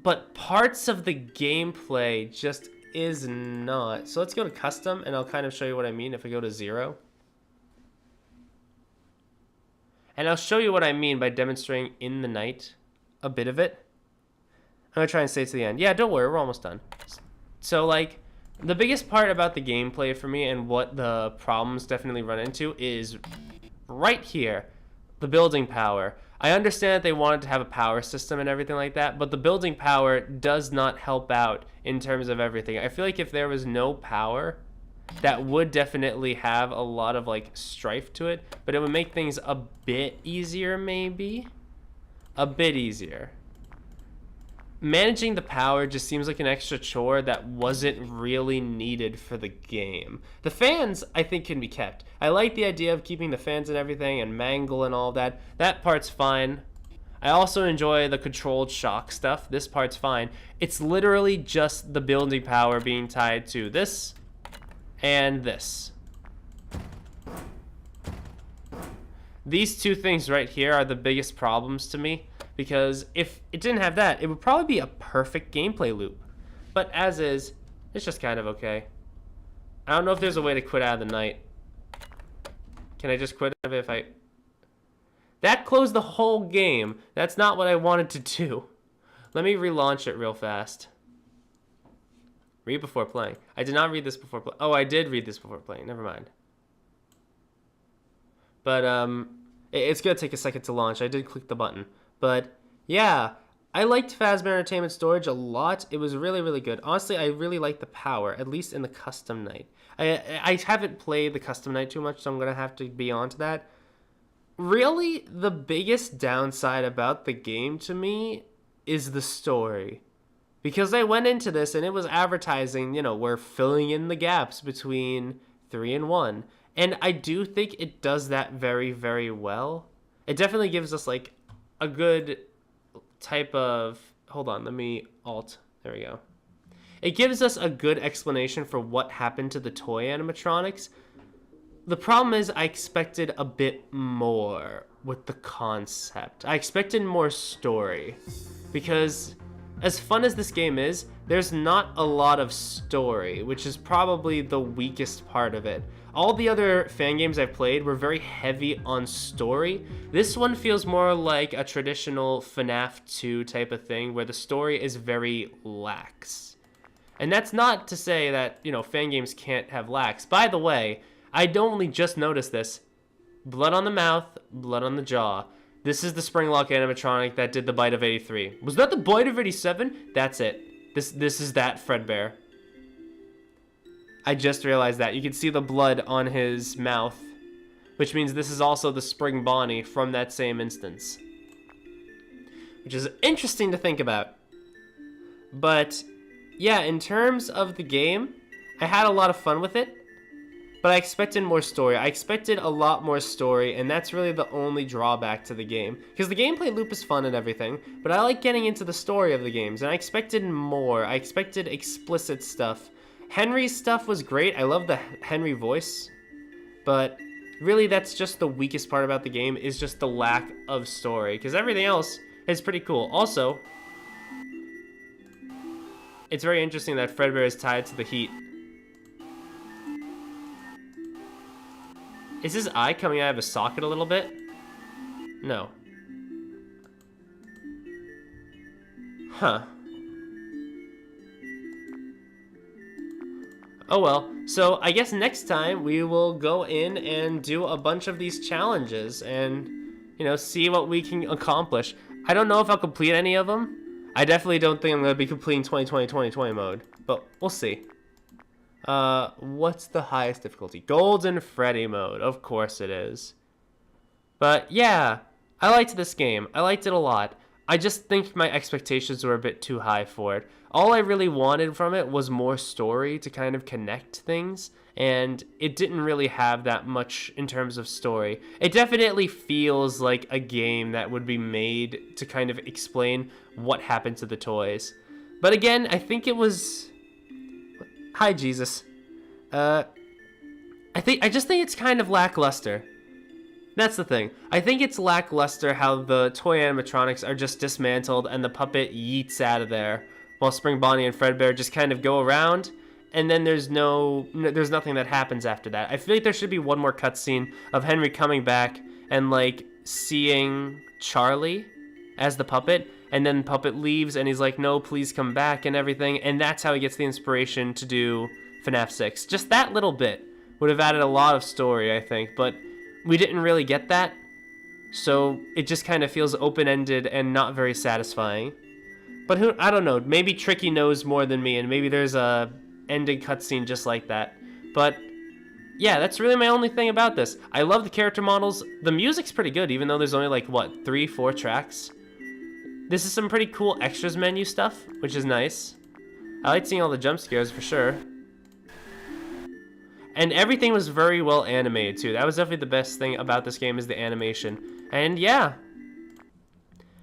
but parts of the gameplay just is not. So let's go to custom, and I'll kind of show you what I mean if I go to 0. And I'll show you what I mean by demonstrating in the night a bit of it. I'm going to try and stay to the end. Yeah, don't worry, we're almost done. So, like, the biggest part about the gameplay for me and what the problems definitely run into is right here, the building power. I understand that they wanted to have a power system and everything like that, but the building power does not help out in terms of everything. I feel like if there was no power, that would definitely have a lot of like strife to it, but it would make things a bit easier, maybe a bit easier. Managing the power just seems like an extra chore that wasn't really needed for the game. The fans, I think, can be kept. I like the idea of keeping the fans and everything and mangle and all that. That part's fine. I also enjoy the controlled shock stuff. This part's fine. It's literally just the building power being tied to this and this. These two things right here are the biggest problems to me, because if it didn't have that, it would probably be a perfect gameplay loop. But as is, it's just kind of okay. I don't know if there's a way to quit out of the night. Can I just quit out of it if I... That closed the whole game. That's not what I wanted to do. Let me relaunch it real fast. Read before playing. I did not read this before playing. Oh, I did read this before playing. Never mind. But it's gonna take a second to launch. I did click the button. But yeah, I liked Fazbear Entertainment Storage a lot. It was really, really good. Honestly, I really like the power, at least in the custom night. I haven't played the custom night too much, so I'm gonna have to be on to that. Really, the biggest downside about the game to me is the story. Because I went into this and it was advertising, you know, we're filling in the gaps between 3 and 1. And I do think it does that very, very well. It definitely gives us, like, a good type of... Hold on, let me alt. There we go. It gives us a good explanation for what happened to the toy animatronics. The problem is I expected a bit more with the concept. I expected more story. Because as fun as this game is, there's not a lot of story, which is probably the weakest part of it. All the other fan games I've played were very heavy on story. This one feels more like a traditional FNaF 2 type of thing, where the story is very lax. And that's not to say that, you know, fan games can't have lax. By the way, I only just noticed this. Blood on the mouth, blood on the jaw. This is the Springlock animatronic that did the bite of 83. Was that the bite of 87? That's it. This is that Fredbear. I just realized that. You can see the blood on his mouth, which means this is also the Spring Bonnie from that same instance. Which is interesting to think about. But yeah, in terms of the game, I had a lot of fun with it, but I expected more story. I expected a lot more story, and that's really the only drawback to the game. Because the gameplay loop is fun and everything, but I like getting into the story of the games, and I expected more. I expected explicit stuff. Henry's stuff was great. I love the Henry voice, but really that's just the weakest part about the game, is just the lack of story, because everything else is pretty cool. Also, it's very interesting that Fredbear is tied to the heat. Is his eye coming out of his socket a little bit? No. Huh. Oh well, so I guess next time we will go in and do a bunch of these challenges and, you know, see what we can accomplish. I don't know if I'll complete any of them. I definitely don't think I'm going to be completing 2020 mode, but we'll see. What's the highest difficulty? Golden Freddy mode, of course it is. But yeah, I liked this game. I liked it a lot. I just think my expectations were a bit too high for it. All I really wanted from it was more story to kind of connect things, and it didn't really have that much in terms of story. It definitely feels like a game that would be made to kind of explain what happened to the toys. But again, I think it was... Hi, Jesus. I just think it's kind of lackluster. That's the thing. I think it's lackluster how the toy animatronics are just dismantled and the puppet yeets out of there, while Spring Bonnie and Fredbear just kind of go around, and then there's nothing that happens after that. I feel like there should be one more cutscene of Henry coming back and like seeing Charlie as the puppet, and then the puppet leaves and he's like, no, please come back and everything, and that's how he gets the inspiration to do FNaF 6. Just that little bit would have added a lot of story, I think, but we didn't really get that, so it just kind of feels open-ended and not very satisfying. But I don't know, maybe Tricky knows more than me, and maybe there's a ending cutscene just like that. But yeah, that's really my only thing about this. I love the character models. The music's pretty good, even though there's only like, what, 3-4 tracks? This is some pretty cool extras menu stuff, which is nice. I like seeing all the jump scares for sure. And everything was very well animated too. That was definitely the best thing about this game, is the animation. And yeah,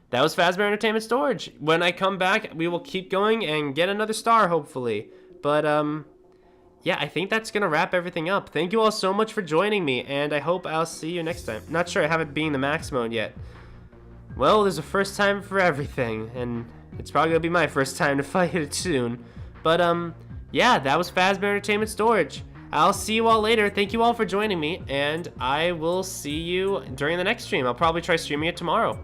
that was Fazbear Entertainment Storage. When I come back, we will keep going and get another star, hopefully. But yeah, I think that's gonna wrap everything up. Thank you all so much for joining me, and I hope I'll see you next time. Not sure I haven't been the max mode yet. Well, there's a first time for everything, and it's probably gonna be my first time to fight it soon. But yeah, that was Fazbear Entertainment Storage. I'll see you all later. Thank you all for joining me, and I will see you during the next stream. I'll probably try streaming it tomorrow.